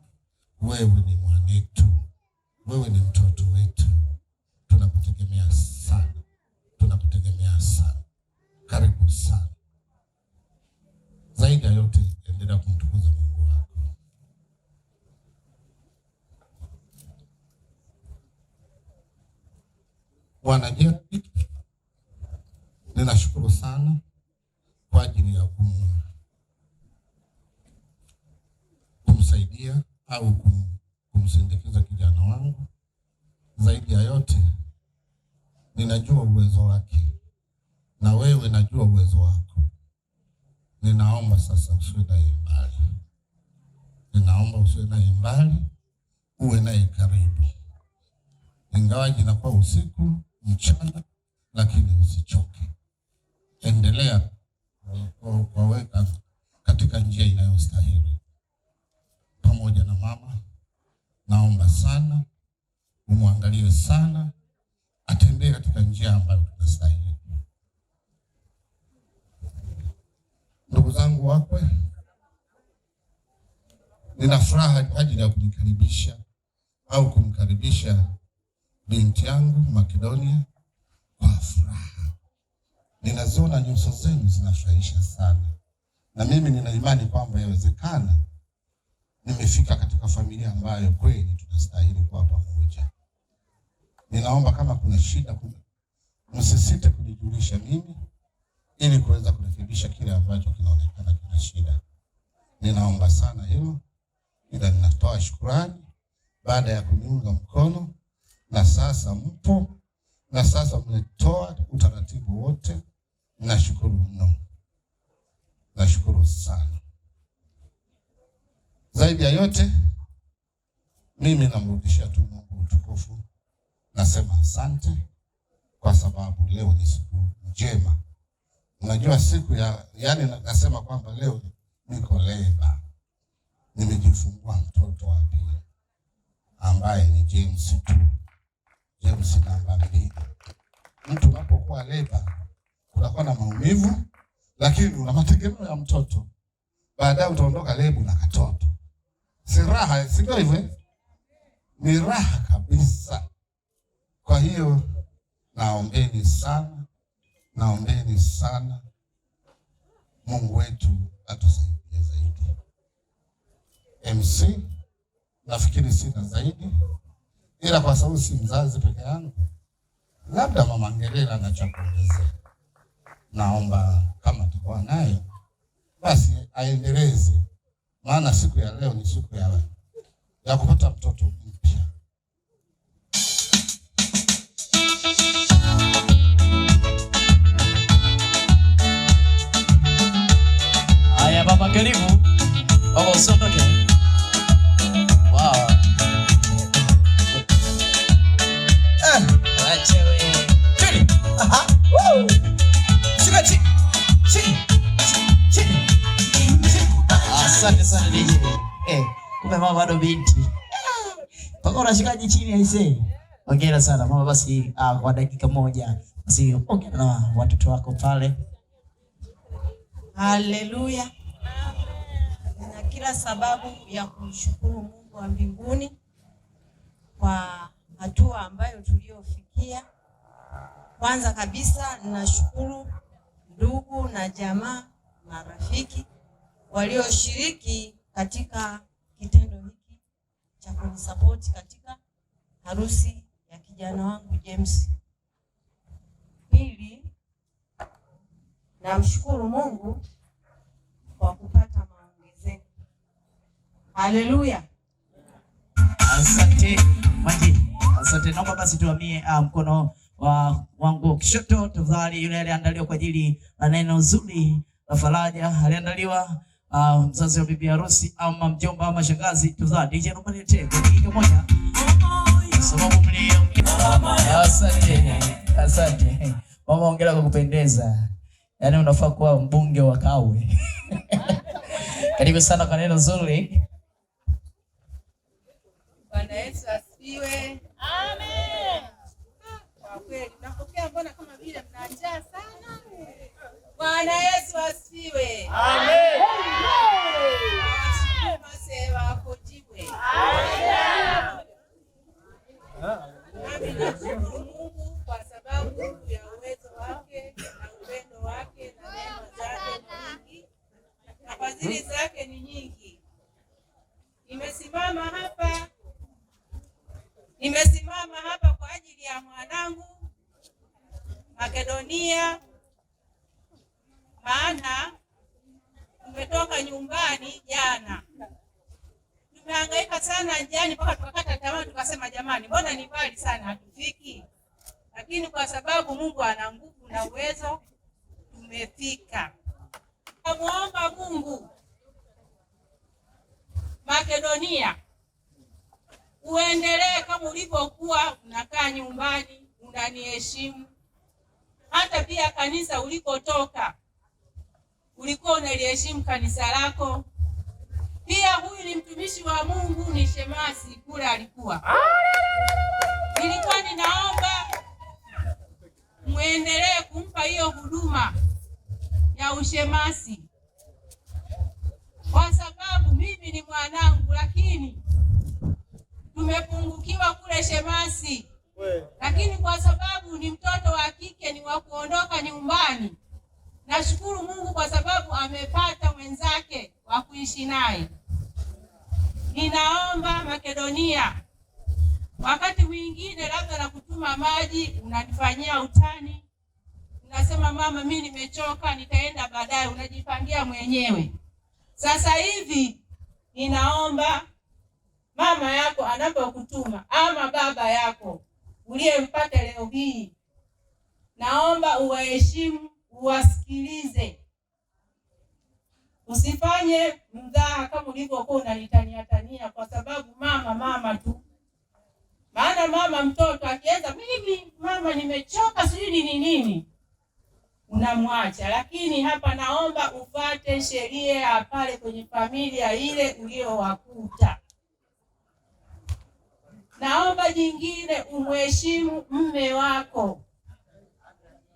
Wewe ni mwanetu, wewe ni mtoto wetu, tunakutegemea sana, tunakutegemea sana. Karibu sana. Zaidi ya yote endelea kumtukuza Mungu wako. Wanajeshi, ninashukuru sana kwa ajili ya kumsaidia au kumsindikiza kijana wangu. Zaidi ya yote ninajua uwezo wake, na wewe najua uwezo wako. Ninaomba sasa usiwe naye mbali, ninaomba usiwe naye mbali, uwe naye karibu. Ingawaji inakuwa usiku mchana, lakini usichoke. Endelea kuwaweka katika njia inayostahili. Pamoja na mama, naomba sana umwangalie sana, atembee katika njia ambayo tunastahili. Ndugu zangu wakwe, nina furaha ajili ya kunikaribisha au kumkaribisha binti yangu Makedonia kwa furaha. Ninaziona nyuso zenu zinafurahisha sana, na mimi nina imani kwamba yawezekana nimefika katika familia ambayo kweli tunastahili kuwa pamoja. Ninaomba kama kuna shida, msisite kunijulisha mimi, ili kuweza kurekebisha kile ambacho kinaonekana kina shida. Ninaomba sana hilo, ila ninatoa shukrani baada ya kuniunga mkono, na sasa mpo, na sasa mmetoa utaratibu wote. Nashukuru mno, nashukuru sana. Zaidi ya yote, mimi namrudishia tu Mungu utukufu. Nasema asante kwa sababu leo ni siku njema. Unajua siku ya, yani nasema kwamba leo niko leba. nimejifungua mtoto wa pili ambaye ni James 2. James namba 2. Mtu unapokuwa leba unakuwa na maumivu, lakini una mategemeo ya mtoto. Baadaye utaondoka leba na katoto. Si raha, sio hivyo? Ni raha kabisa. Kwa hiyo naombeni sana Mungu wetu atusaidie zaidi. MC nafikiri sina zaidi, ila kwa sababu si mzazi peke yangu, labda Mama Ngerera ana cha kuongezea. Naomba kama tuko nayo basi aendeleze, maana siku ya leo ni siku ya kupata mtoto mpya. Haya baba, karibu. Baba usiondoke. Wow. Acha wewe. Chini. Aha. Woo. Shika chini. Chini. Asante sana DJ. Kumbe mama bado binti. Paka unashikaje chini aisee? Hongera sana mama. Basi kwa dakika moja basi ongea na watoto wako pale. Haleluya. Nina kila sababu ya kumshukuru Mungu wa mbinguni kwa hatua ambayo tuliofikia. Kwanza kabisa ninashukuru ndugu na jamaa na rafiki walioshiriki katika kitendo hiki cha kunisapoti katika harusi ya kijana wangu James. Pili, namshukuru Mungu kwa kupata maongezeko. Haleluya. Asante Maji. Asante, naomba basi tuamie mkono wangu kushoto tafadhali, yule aliandaliwa kwa ajili ya neno zuri la faraja, aliandaliwa mzazi wa bibi harusi ama mjomba ama shangazi. Tafadhali DJ naomba niletee kwa dakika moja. Sababu mlio. Asante. Mama ongea kwa kupendeza. Yaani unafaa kuwa mbunge wa Kawe. Karibu sana kwa neno zuri. Bwana Yesu asifiwe. Amen. Kwa kweli napokea, mbona kama vile mna njaa sana? Bwana Yesu asifiwe. Amen. Masema kujiwe. Amen. Nami nashukuru Mungu kwa sababu ya uwezo wake na upendo wake na neema zake nyingi na fadhili zake ni nyingi. Nimesimama hapa kwa ajili ya mwanangu Makedonia, maana tumetoka nyumbani jana. Tumehangaika sana njiani mpaka tukakata tamaa, tukasema jamani, mbona ni mbali sana hatufiki? Lakini kwa sababu Mungu ana nguvu na uwezo tumefika. Namuomba Mungu, Makedonia, uendelee kama ulivyokuwa unakaa nyumbani, unaniheshimu. Hata pia kanisa ulikotoka ulikuwa unaliheshimu kanisa lako. Pia huyu ni mtumishi wa Mungu, ni shemasi kule alikuwa. Nilikuwa ninaomba muendelee kumpa hiyo huduma ya ushemasi, kwa sababu mimi ni mwanangu, lakini tumepungukiwa kule shemasi. Lakini kwa sababu ni mtoto wa kike, ni wa kuondoka nyumbani, nashukuru Mungu kwa sababu amepata mwenzake wa kuishi naye. Ninaomba Makedonia, wakati mwingine labda na kutuma maji unanifanyia utani, unasema mama, mimi nimechoka, nitaenda baadaye, unajipangia mwenyewe. Sasa hivi ninaomba mama yako anapokutuma ama baba yako uliyempata leo hii, naomba uwaheshimu, uwasikilize. Usifanye mdhaa kama ulivyokuwa unanitania tania, kwa sababu mama tu. Maana mama mtoto akianza mimi mama nimechoka sijui ni nini, unamwacha. Lakini hapa naomba ufuate sheria ya pale kwenye familia ile uliowakuta. Naomba jingine, umheshimu mume wako.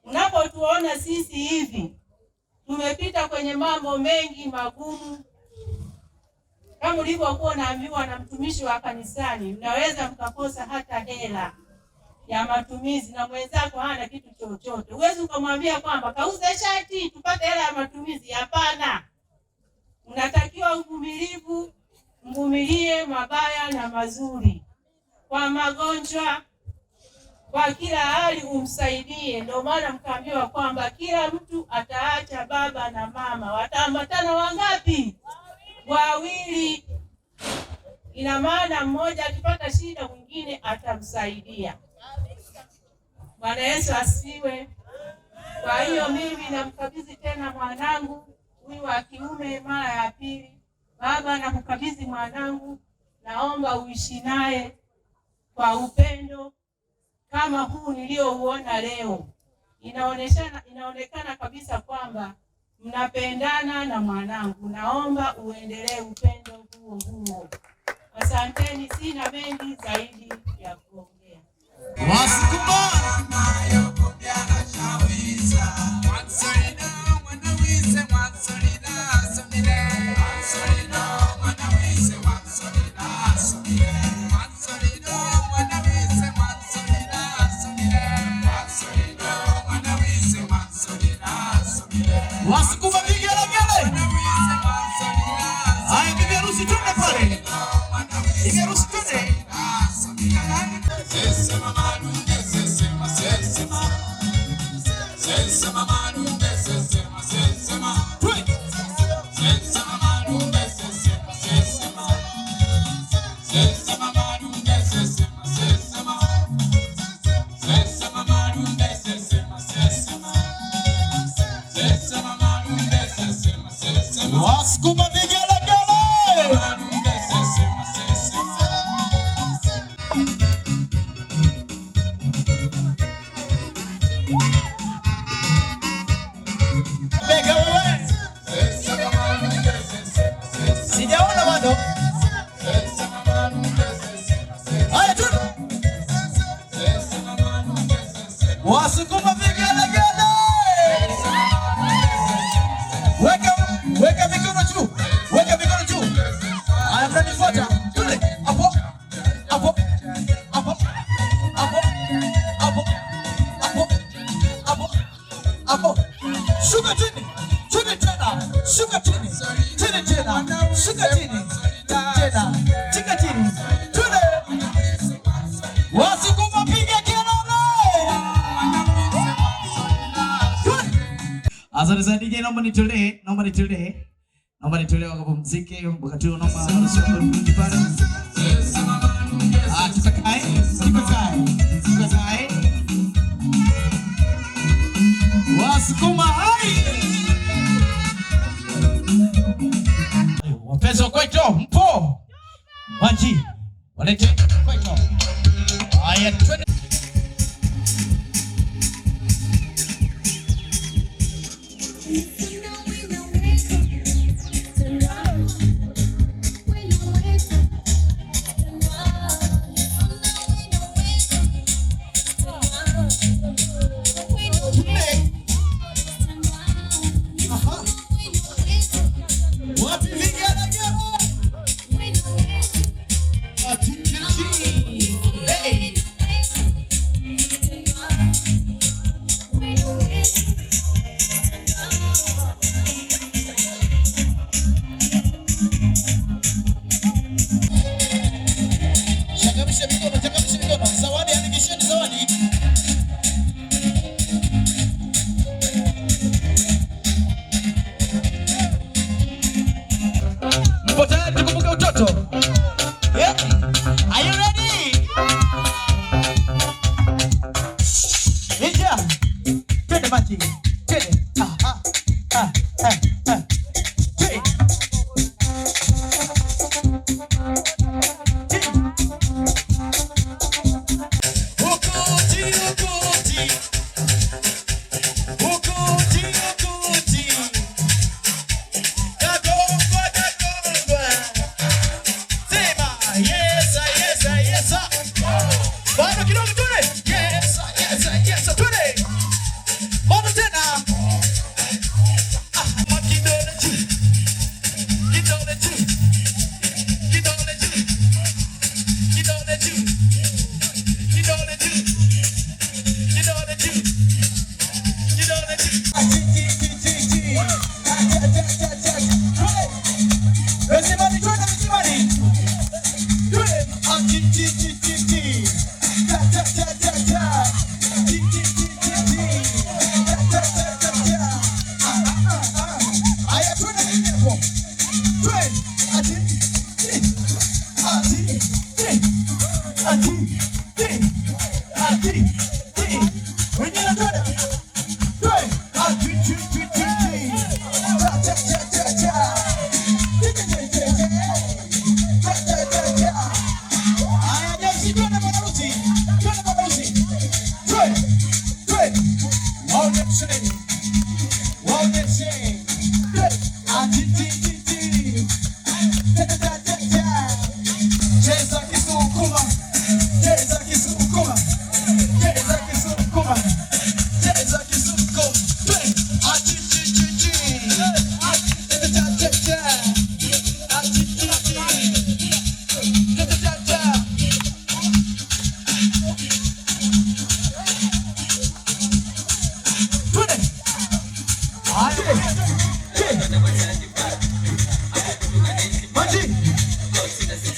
Unapotuona sisi hivi tumepita kwenye mambo mengi magumu, kama ulivyokuwa unaambiwa na mtumishi wa kanisani, mnaweza mkakosa hata hela ya matumizi na mwenzako hana kitu chochote. Huwezi ukamwambia kwamba kauze shati tupate hela ya matumizi. Hapana, unatakiwa uvumilivu, mvumilie mabaya na mazuri, kwa magonjwa, kwa kila hali umsaidie. Ndio maana mkaambiwa kwamba kila mtu ataacha baba na mama, wataambatana wangapi? Wawili. Ina maana mmoja akipata shida mwingine atamsaidia. Bwana Yesu asifiwe. Kwa hiyo mimi namkabidhi tena mwanangu huyu wa kiume mara ya pili. Baba, nakukabidhi mwanangu, naomba uishi naye kwa upendo kama huu niliouona leo. Inaonekana kabisa kwamba mnapendana na mwanangu. Naomba uendelee upendo huo huo. Asanteni, sina mengi zaidi ya kuongea. Wasukuma Wasukuma vigelegele. Haya, bibi harusi twende pale. Bibi harusi twende. Wasukuma vigelegele. Bega wewe. Sijaona bado. Haya tu. Wasukuma vigelegele. Weka mikono juu. Weka mikono juu. Haya, mnanifuata. Tule. Hapo. Hapo. Hapo. Hapo. Hapo. Hapo. Hapo. Hapo. Shuka chini. Chini tena. Shuka chini. Chini tena. Shuka chini. Tena. Chika chini. Tule. Wasukuma piga kelele. Asante sana DJ, naomba nitolee wakapumzike wakati huo, naomba usipige pale. Tukakae. Wasukuma hai. Wapenzi wa Kwaito, mpo? Wanji, walete Kwaito. Haya, twende.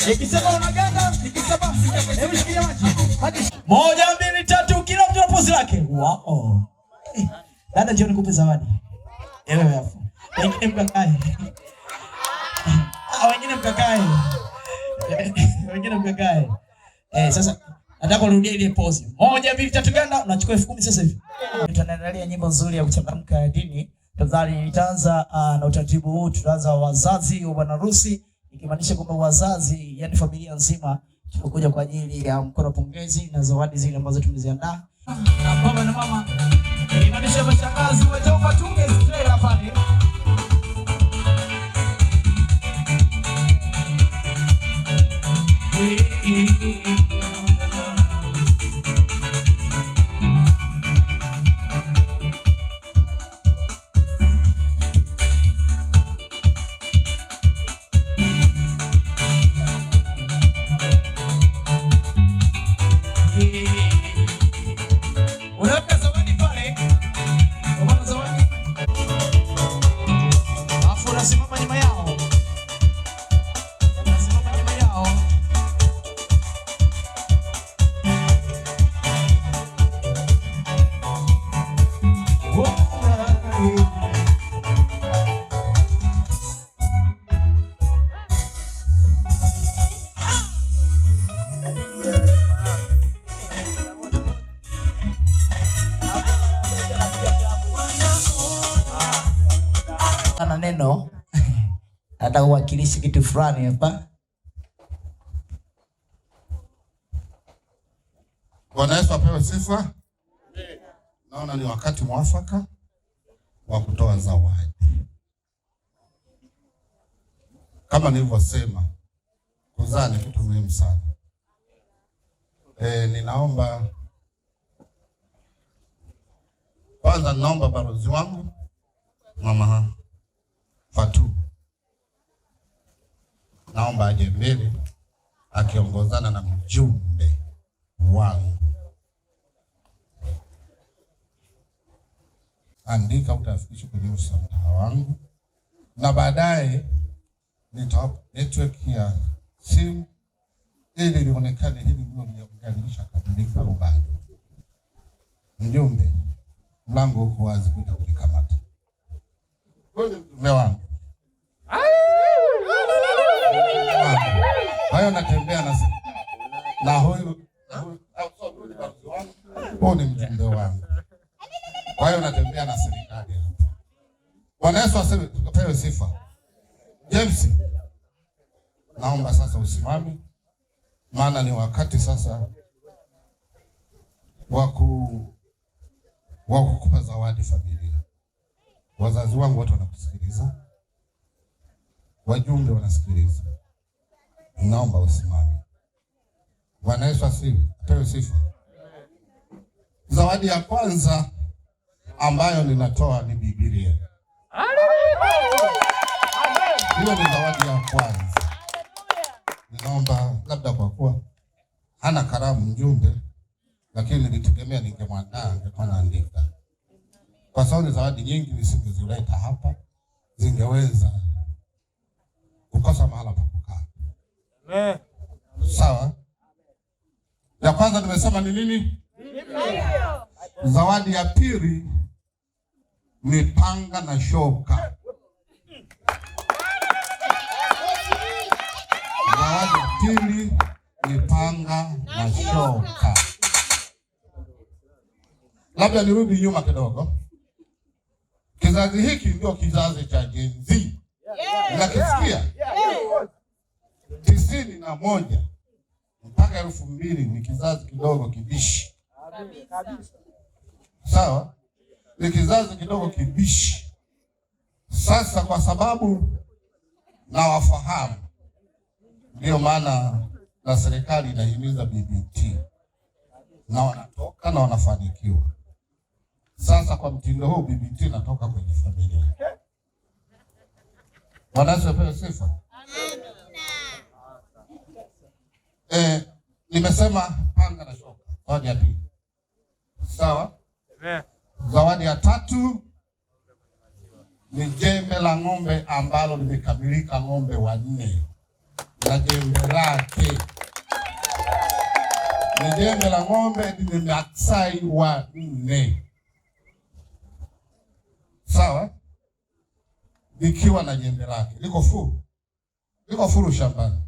Nikisema unaganda, nikisema hebu shikilia maji. 1, 2, 3 kila mtu na pozi lake. Wow. Dada njoo nikupe zawadi. Elewa hapo. Wengine mkakae. Wengine mkakae. Wengine mkakae. Sasa nataka urudie ile pose. 1, 2, 3 ganda, unachukua 10,000 sasa hivi. Tunaangalia nyimbo nzuri ya kuchangamka ya dini. Tafadhali nitaanza na utaratibu huu, tutaanza wazazi wa bwana harusi, ikimaanisha kwamba wazazi, yani familia nzima tumekuja kwa ajili ya mkono pongezi na zawadi zile ambazo tumeziandaa. Na baba na mama, ikimaanisha mashangazi wajomba tunge strela pale. Unaweka zawadi pale. Unaweka zawadi. Alafu unasimama nyuma yao. Unasimama nyuma yao. Ana neno nataka kuwakilisha kitu fulani hapa. Bwana Yesu apewe sifa. Naona ni wakati mwafaka wa kutoa zawadi. Kama nilivyosema, kuzaa ni kitu muhimu sana. Ninaomba kwanza, ninaomba balozi wangu Mama Fatu, naomba aje mbele akiongozana na mjumbe wangu. Andika utafikisha kwenye msamaha wangu, na baadaye nitawapa network ya simu ili lionekane hili limeunganisha kamilika au bado. Mjumbe, mlango uko wazi kuja kulikamata. Mume wangu. Hayo natembea na huyu ni mjumbe wangu. Kwa hiyo natembea na serikali. Bwana Yesu apewe sifa. James, naomba sasa usimame, maana ni wakati sasa wa kukupa zawadi familia. Wazazi wangu wote wanakusikiliza, wajumbe wanasikiliza. Naomba usimame. Bwana Yesu apewe sifa. Zawadi ya kwanza ambayo ninatoa ni Biblia. Hiyo ni zawadi ya kwanza. Ninaomba, labda kwa kuwa hana kalamu mjumbe, lakini nilitegemea ningemwandaa angekuwa anaandika. Kwa sababu ni zawadi nyingi nisingezileta hapa, zingeweza kukosa mahala pa kukaa. Sawa? Ya kwanza nimesema ni nini? Zawadi ya pili ni panga na shoka. Zawadi ya pili ni panga na shoka. Labda nirudi nyuma kidogo. Kizazi hiki ndio kizazi cha Gen Z. Unakisikia? 91 mpaka 2000 ni kizazi kidogo kibishi. Sawa? Ni kizazi kidogo kibishi. Sasa kwa sababu na wafahamu, ndio maana na serikali inahimiza BBT na wanatoka na wanafanikiwa. Sasa kwa mtindo huu BBT natoka kwenye familia. Bwana Yesu apewe sifa. Nimesema panga na shoka. Zawadi ya pili. Sawa? Zawadi ya tatu ni jembe la ng'ombe ambalo limekamilika, ng'ombe 4 na jembe lake. Ni jembe la ng'ombe lenye maksai 4. Sawa? Likiwa na jembe lake. Liko furu shambani.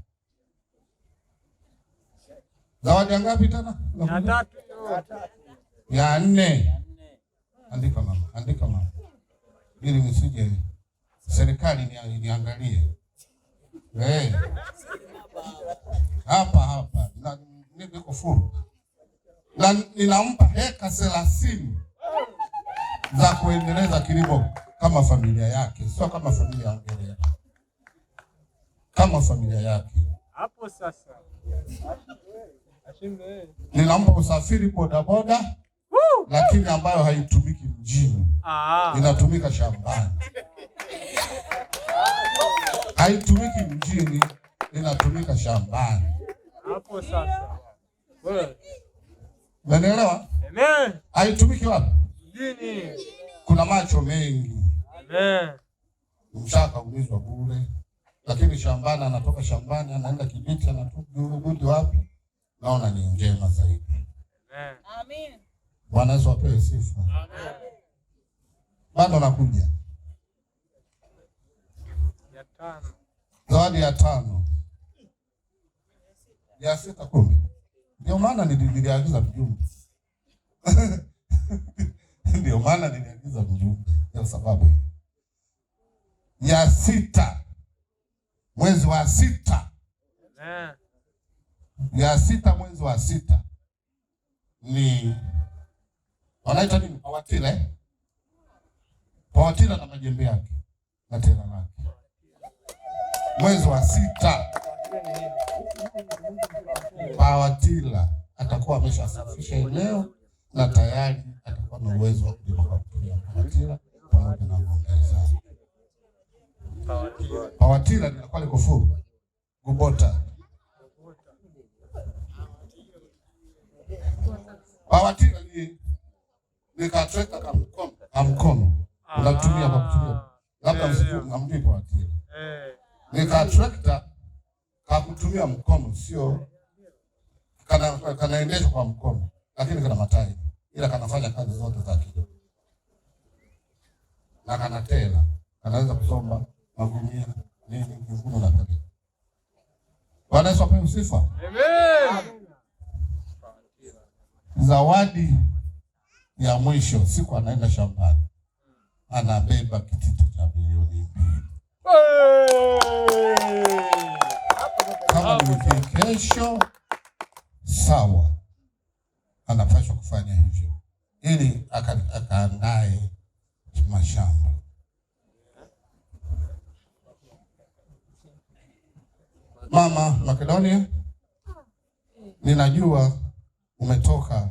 Zawadi ngapi tena? Ya 4. Andika mama. Ili nisije serikali niangalie. Hapa. Niko furu. Na ninampa heka 30 za kuendeleza kilimo kama familia yake, sio kama familia ya Ngerea. Kama familia yake. Hapo sasa. Ninampa usafiri bodaboda, lakini ambayo haitumiki mjini. Inatumika shambani. Haitumiki mjini, inatumika shambani. Hapo sasa. Wewe. Umeelewa? Amen. Haitumiki wapi? Mjini. Kuna macho mengi. Amen. Mshaka ulizwa bure. Lakini shambani, anatoka shambani anaenda Kibiti, anarudi wapi? Naona ni njema zaidi. Amen. Amen. Bwana Yesu apewe sifa. Amen. Bado nakuja. Ya 5. Zawadi ya 5. Ya 6 kumbe. Ndio maana niliagiza mjumbe. Ndio maana niliagiza mjumbe. Kwa sababu ya 6. Mwezi wa 6. Amen. Ya 6 mwezi wa 6 ni wanaita nini? Pawatila na majembe yake na tela lake. Mwezi wa 6 Pawatila atakuwa ameshasafisha eneo na tayari atakuwa na uwezo wa kutumia pawatila pamoja na ng'ombe zake. Pawatila linakuwa liko furu. Gubota. Pawatila ni katrekta kama mkono. Unatumia kwa kutumia. Labda msijui pawatila. Ni katrekta kwa kutumia mkono, sio kanaendeshwa kwa mkono, lakini kana matairi, ila kanafanya kazi zote za kilimo. Na kana tela, kanaweza kusomba magunia nini ngumu na kadri. Bwana Yesu apewe sifa. Amen. Zawadi ya mwisho, siku anaenda shambani, anabeba kitito cha milioni 2. Kama ni kesho, sawa, anapaswa kufanya hivyo ili akaandae mashamba. Mama Makedonia, ninajua umetoka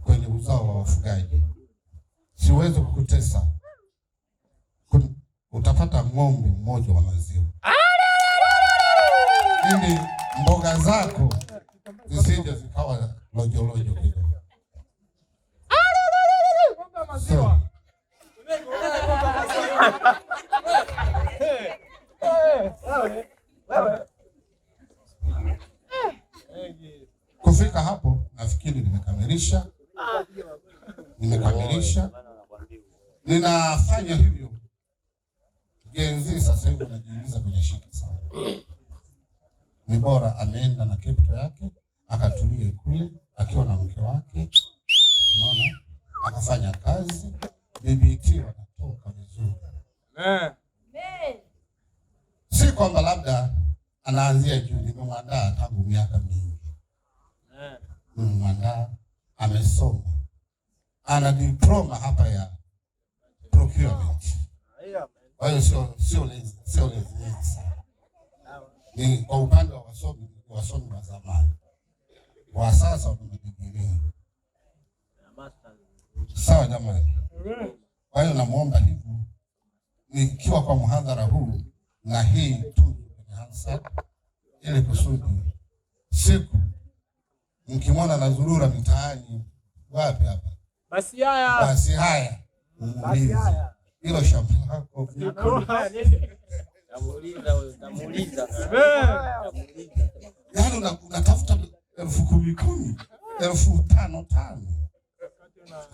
kwenye uzao wa wafugaji. Siwezi kukutesa. Utapata ng'ombe mmoja wa maziwa. Ili mboga zako zisije zikawa lojo kidogo. So, kufika hapo nafikiri nimekamilisha. Ninafanya hivyo. Genzi sasa hivi najiingiza kwenye shida sana. Ni bora ameenda na kepto yake akatulie kule akiwa na mke wake. Unaona? Akafanya kazi, BBT wanatoka vizuri. Amen. Si kwamba labda anaanzia juu, nimemwandaa tangu miaka mingi. Nimemwandaa, amesoma. Ana diploma hapa ya procurement. Kwa hiyo sio lezi. Ni kwa upande wa wasomi wa zamani. Wa sasa wana degree. Sawa jamani. Kwa hiyo namuomba hivi, nikiwa kwa mhadhara huu na hii tu kwenye Hansard, ili kusudi siku mkimwona na zurura mitaani wapi hapa, basi haya muulize hilo shamba lako. Tamuuliza. Yaani unatafuta 10,000, 5,000.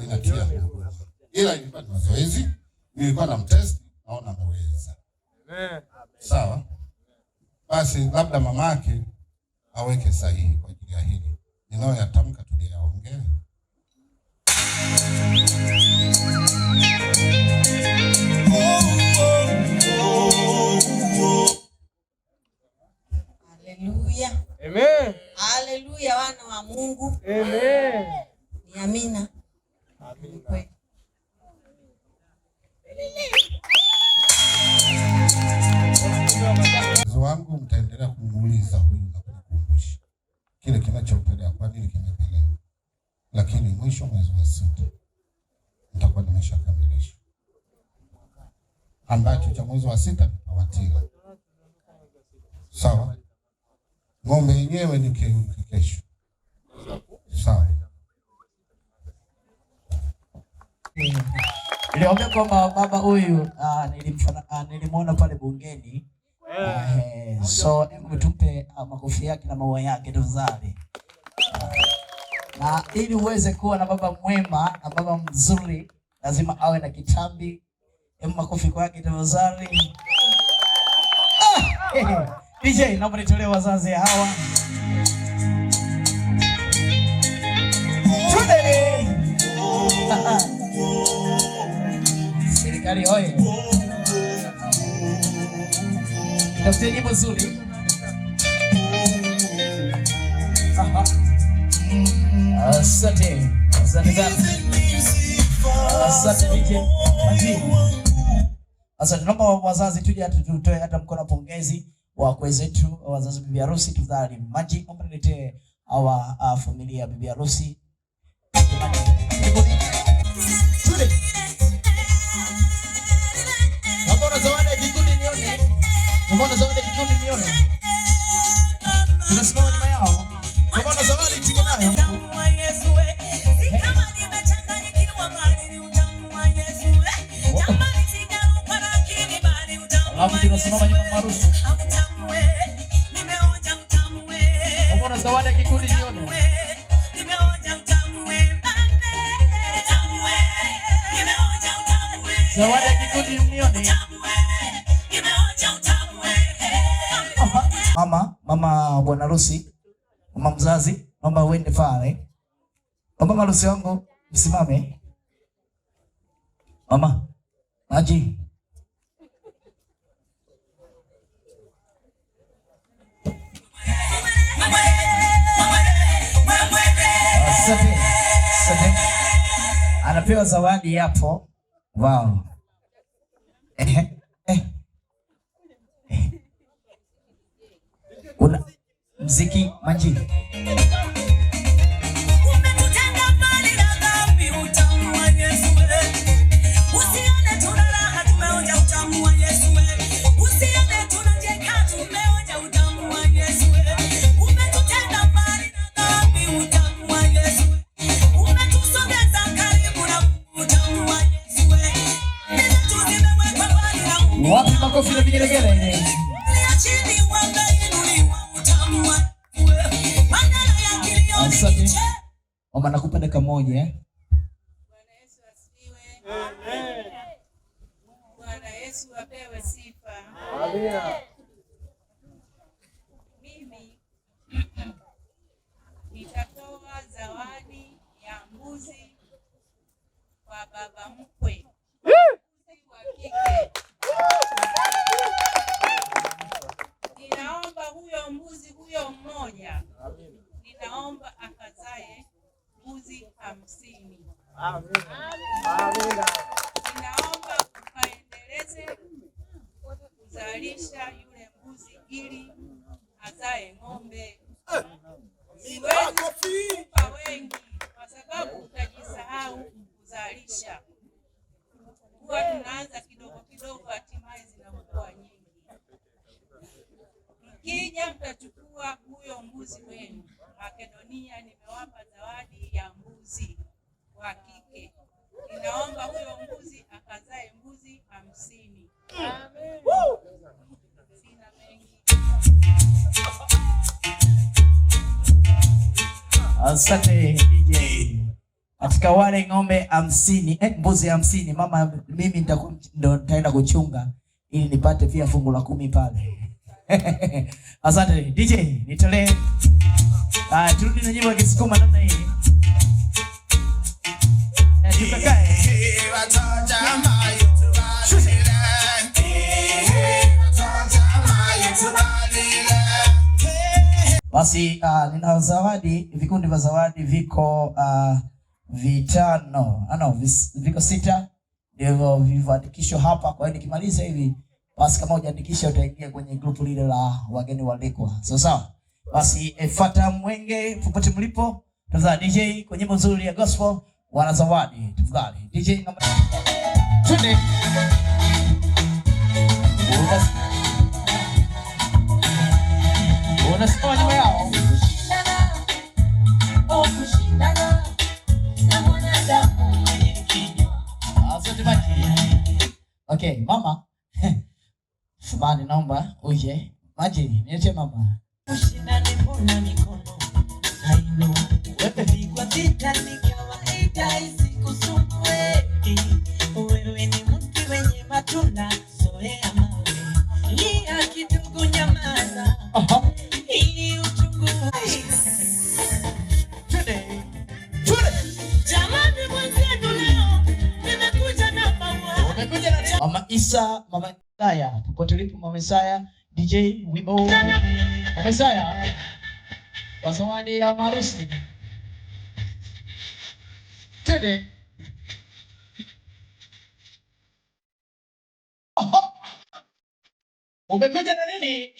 Inatia nguvu. Ila ilikuwa ni mazoezi, nilikuwa na mtest, naona ameweza. Sawa. Basi labda mamake aweke sahihi kwa ajili ya hili. Ninayoyatamka tuliyaongea. Haleluya. Amen. Haleluya, wana wa Mungu. Amen. Ni amina. Amen. Mzazi wangu mtaendelea kumuuliza huyu na kumkumbusha kile kinachopelea, kwa nini kimepelea, lakini mwisho mwezi wa 6 nitakuwa nimeshakamilisha ambacho cha mwezi wa 6 nitawatila. Sawa. Ng'ombe yenyewe ni kesho. Sawa. Niliomba kwamba baba huyu nilimwona pale bungeni. So mtupe makofi yake na maua yake tafadhali. Na ili uweze kuwa na baba mwema na baba mzuri lazima awe na kitambi. Makofi kwake tafadhali. DJ, naomba nitolee wazazi hawa. Serikali hoye. Tafute nyimbo nzuri. Asante. Asante sana. Asante DJ. Asante, naomba wazazi tuje tutoe hata mkono pongezi wa kwezetu wazazi bibi harusi tafadhali. Maji, naomba niletee hawa familia ya bibi harusi. Mbona zawadi kikundi nione? Mbona zawadi kikundi nione? Tunasimama nyuma yao. Mbona zawadi tuko nayo? Alafu tunasimama nyuma harusi. Mbona zawadi kikundi nione? Zawadi ya kikundi mnione. Mama bwana harusi, mama mzazi, naomba uende pale. Mama harusi wangu, msimame. Mama, Maji. Asante. Asante. Anapewa zawadi hapo. Wow. Una mziki Maji. Wapi makofi na vigelegele? Asante. Mama nakupa dakika moja. Bwana Yesu asifiwe. Amen. Bwana Yesu apewe sifa. Amina. Mimi nitatoa zawadi ya mbuzi kwa baba mkwe. Mbuzi wa kike. Ninaomba huyo mbuzi huyo mmoja. Ninaomba akazae mbuzi 50. Amina. Ninaomba ukaendeleze kuzalisha yule mbuzi ili azae ng'ombe. Siwezi kupa wengi kwa sababu utajisahau kuzalisha. Huwa tunaanza kidogo kidogo, hatimaye zinakuwa nyingi. Mkija mtachukua huyo mbuzi wenu. Makedonia nimewapa zawadi ya mbuzi wa kike. Ninaomba huyo mbuzi akazae mbuzi Asante DJ. Katika wale ng'ombe 50, mbuzi 50, mama mimi ndo nitaenda kuchunga ili nipate pia fungu la 10 pale. Asante DJ, nitolee. Turudi na nyimbo ya Kisukuma namna hii. Tukakae. Basi nina zawadi, vikundi vya zawadi viko vitano, viko 6 ndivyo vilivyoandikishwa hapa. Kwa hiyo nikimaliza hivi, basi kama hujaandikisha utaingia kwenye grupu lile la wageni walikwa. Sawa. Basi fuata mwenge popote mlipo. Tafadhali DJ kwa nyimbo nzuri ya gospel wana zawadi. Tafadhali DJ namba. Twende. Unasikia nyuma yao? Okay, mama. Subhani naomba uje. Maji, niache mama. Ushindane mbona mikono haino. Wewe pigwa vita ni kawaida isikusumbue. Wewe ni mti wenye matunda, zoea mawe. Lia kidogo nyamaza. Ili uchungu. Jamani mwenzetu leo nimekuja na maua. Umekuja na Mama Isa, Mama Isaya, popote ulipo Mama Isaya, DJ wimbo Mama Isaya. Wasawadi ya marusi. Twende. Umekuja na nini?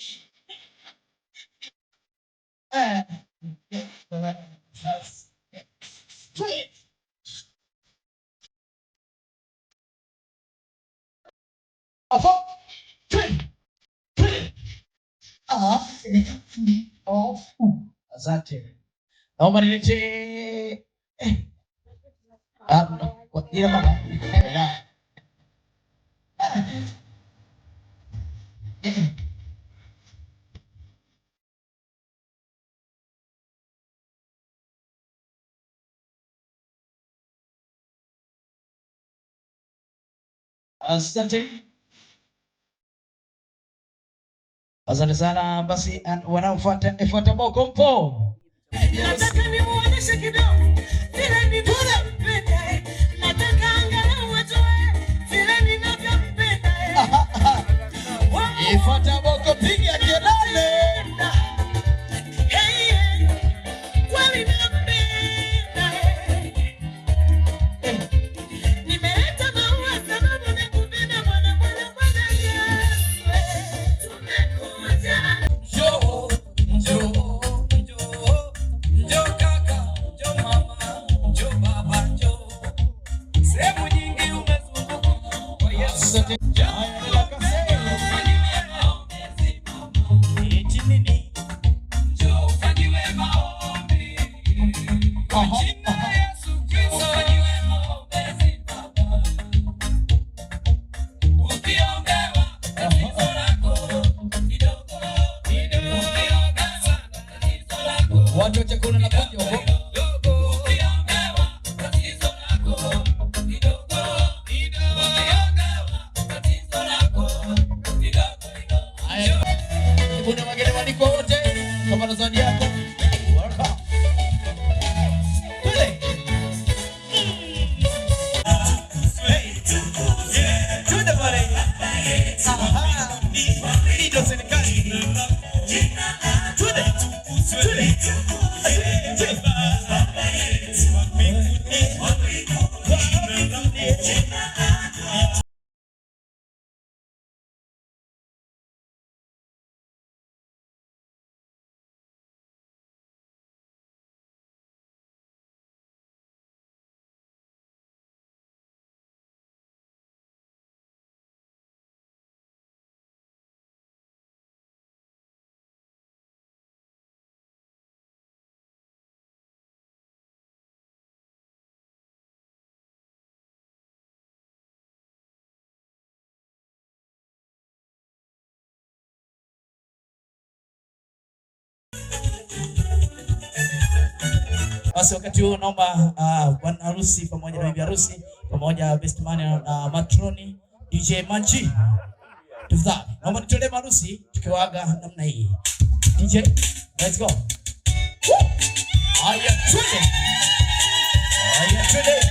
Asante. Naomba nilete ila mama. Asante. Asante sana. Basi wanaofuata Boko mpo. Nataka nimuoneshe kidogo vile ninavyopenda. Nataka angalau wajue vile ninavyopenda. Ifuata Boko, piga kelele. Kweli nampenda. Nimeleta maua sababu nakupenda mwana. Tumekuja. Watu wa chakula na kunywa. Kuna wageni waliko wote kama na zawadi yako. Welcome. Twende. Twende pale. Ndio serikali. Twende. Basi wakati huo naomba bwana harusi pamoja na bibi harusi pamoja best man na matroni DJ Manji. Tafadhali naomba nitolee harusi tukiwaga namna hii. DJ, let's go. Haya twende. Haya twende.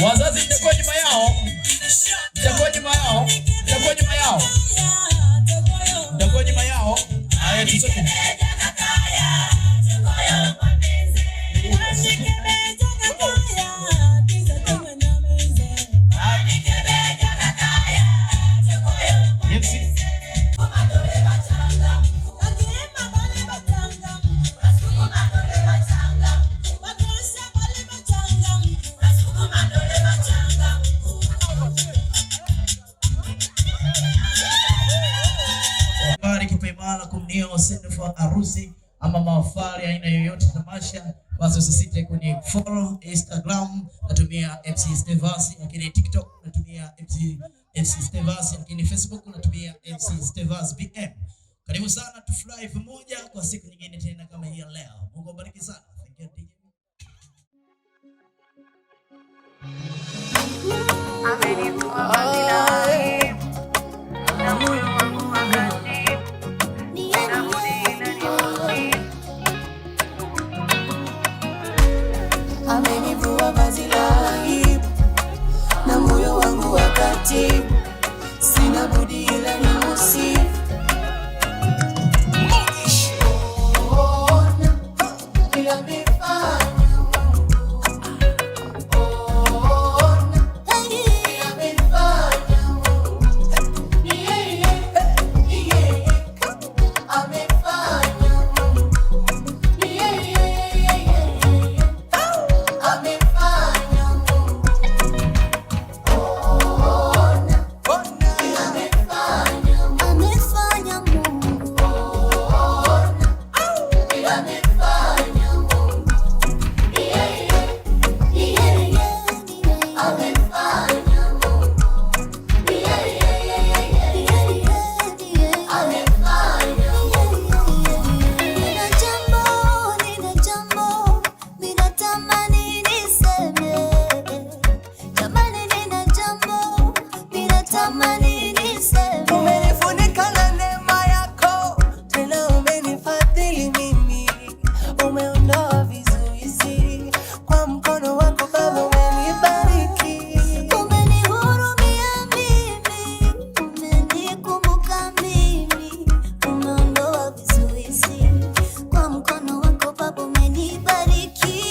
Wazazi mtakuwa nyuma yao. Mtakuwa nyuma yao. Mtakuwa nyuma yao. Mtakuwa nyuma yao. Haya tusote. Kwa harusi ama mahafali aina yoyote tamasha, basi usisite kwenye follow Instagram natumia MC Stevasi, lakini TikTok natumia MC Stevasi, lakini Facebook natumia MC Stevasi BM. Karibu sana tufurahi pamoja kwa siku nyingine tena kama hii leo. Mungu abariki sana. Thank you DJ. Amenivua vazi la aibu na moyo wangu wakati sina budi ila nimusifu. Umenifunika na neema yako, tena umenifadhili mimi, umeondoa vizuizi kwa mkono wako Baba, umenibariki, umenihurumia mimi, umenikumbuka mimi, umeondoa vizuizi kwa mkono wako Baba, umenibariki.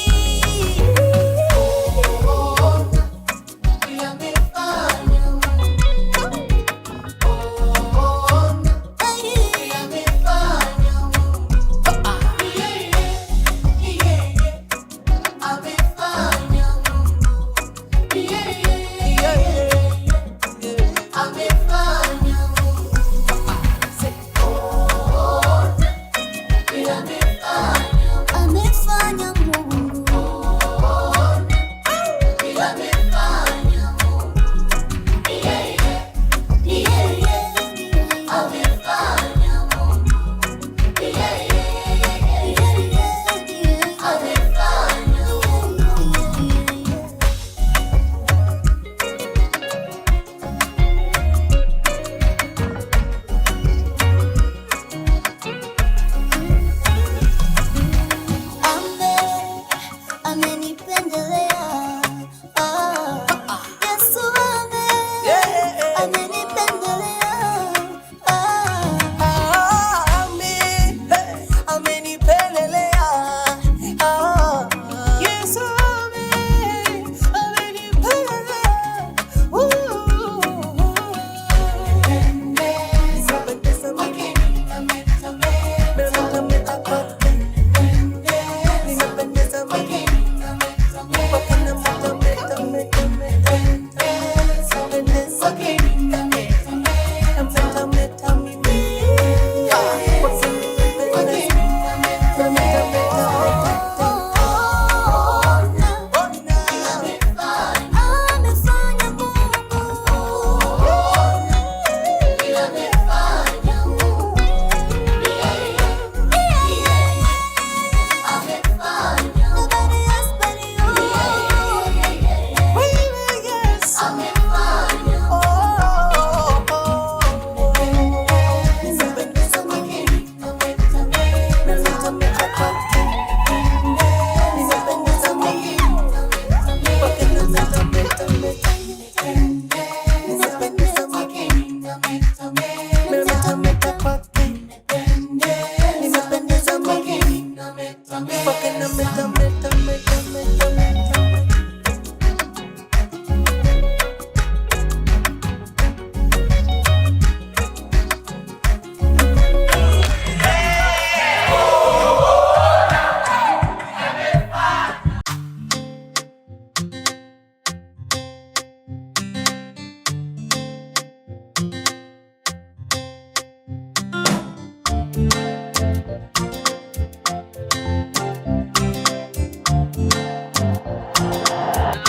Nimetameta kwake, nimependeza kwake, kwake nametameta.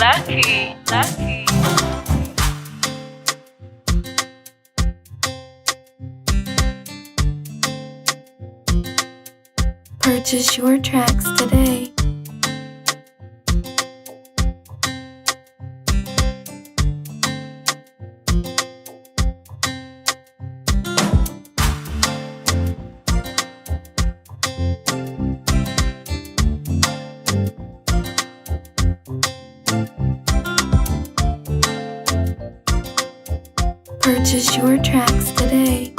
Lucky. Purchase your tracks today. Purchase your tracks today.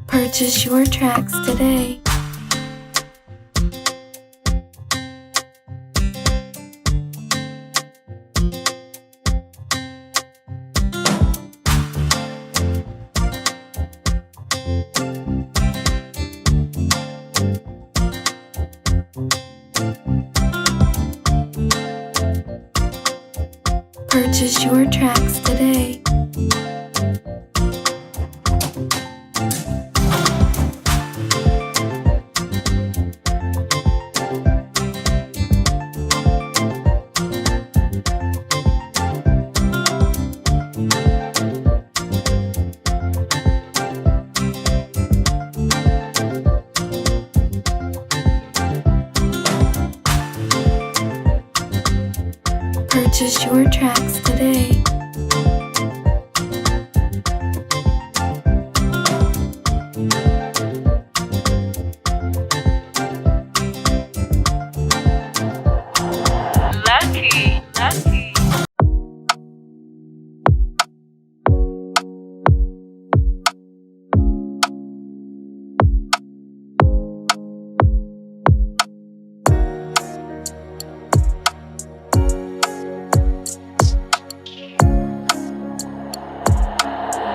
Purchase your tracks today. Purchase your tracks today. Purchase your tracks today.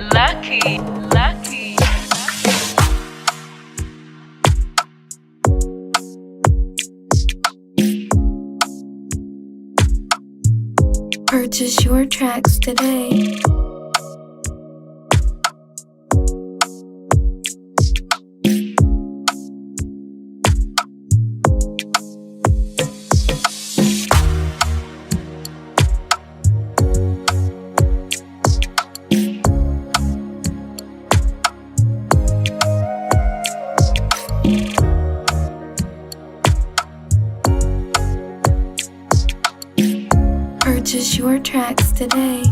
Lucky. Purchase your tracks today. Purchase your tracks today.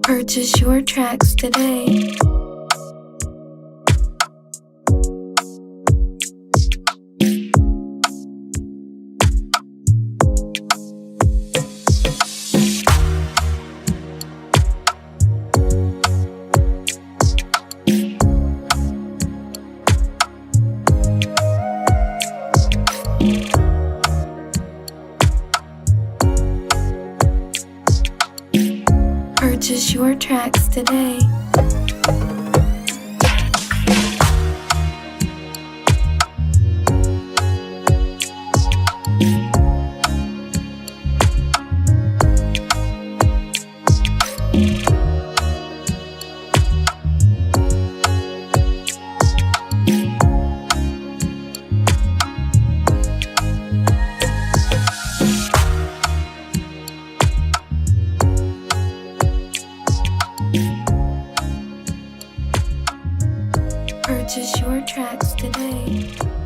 Purchase your tracks today. Purchase Purchase your tracks today. Purchase your tracks today.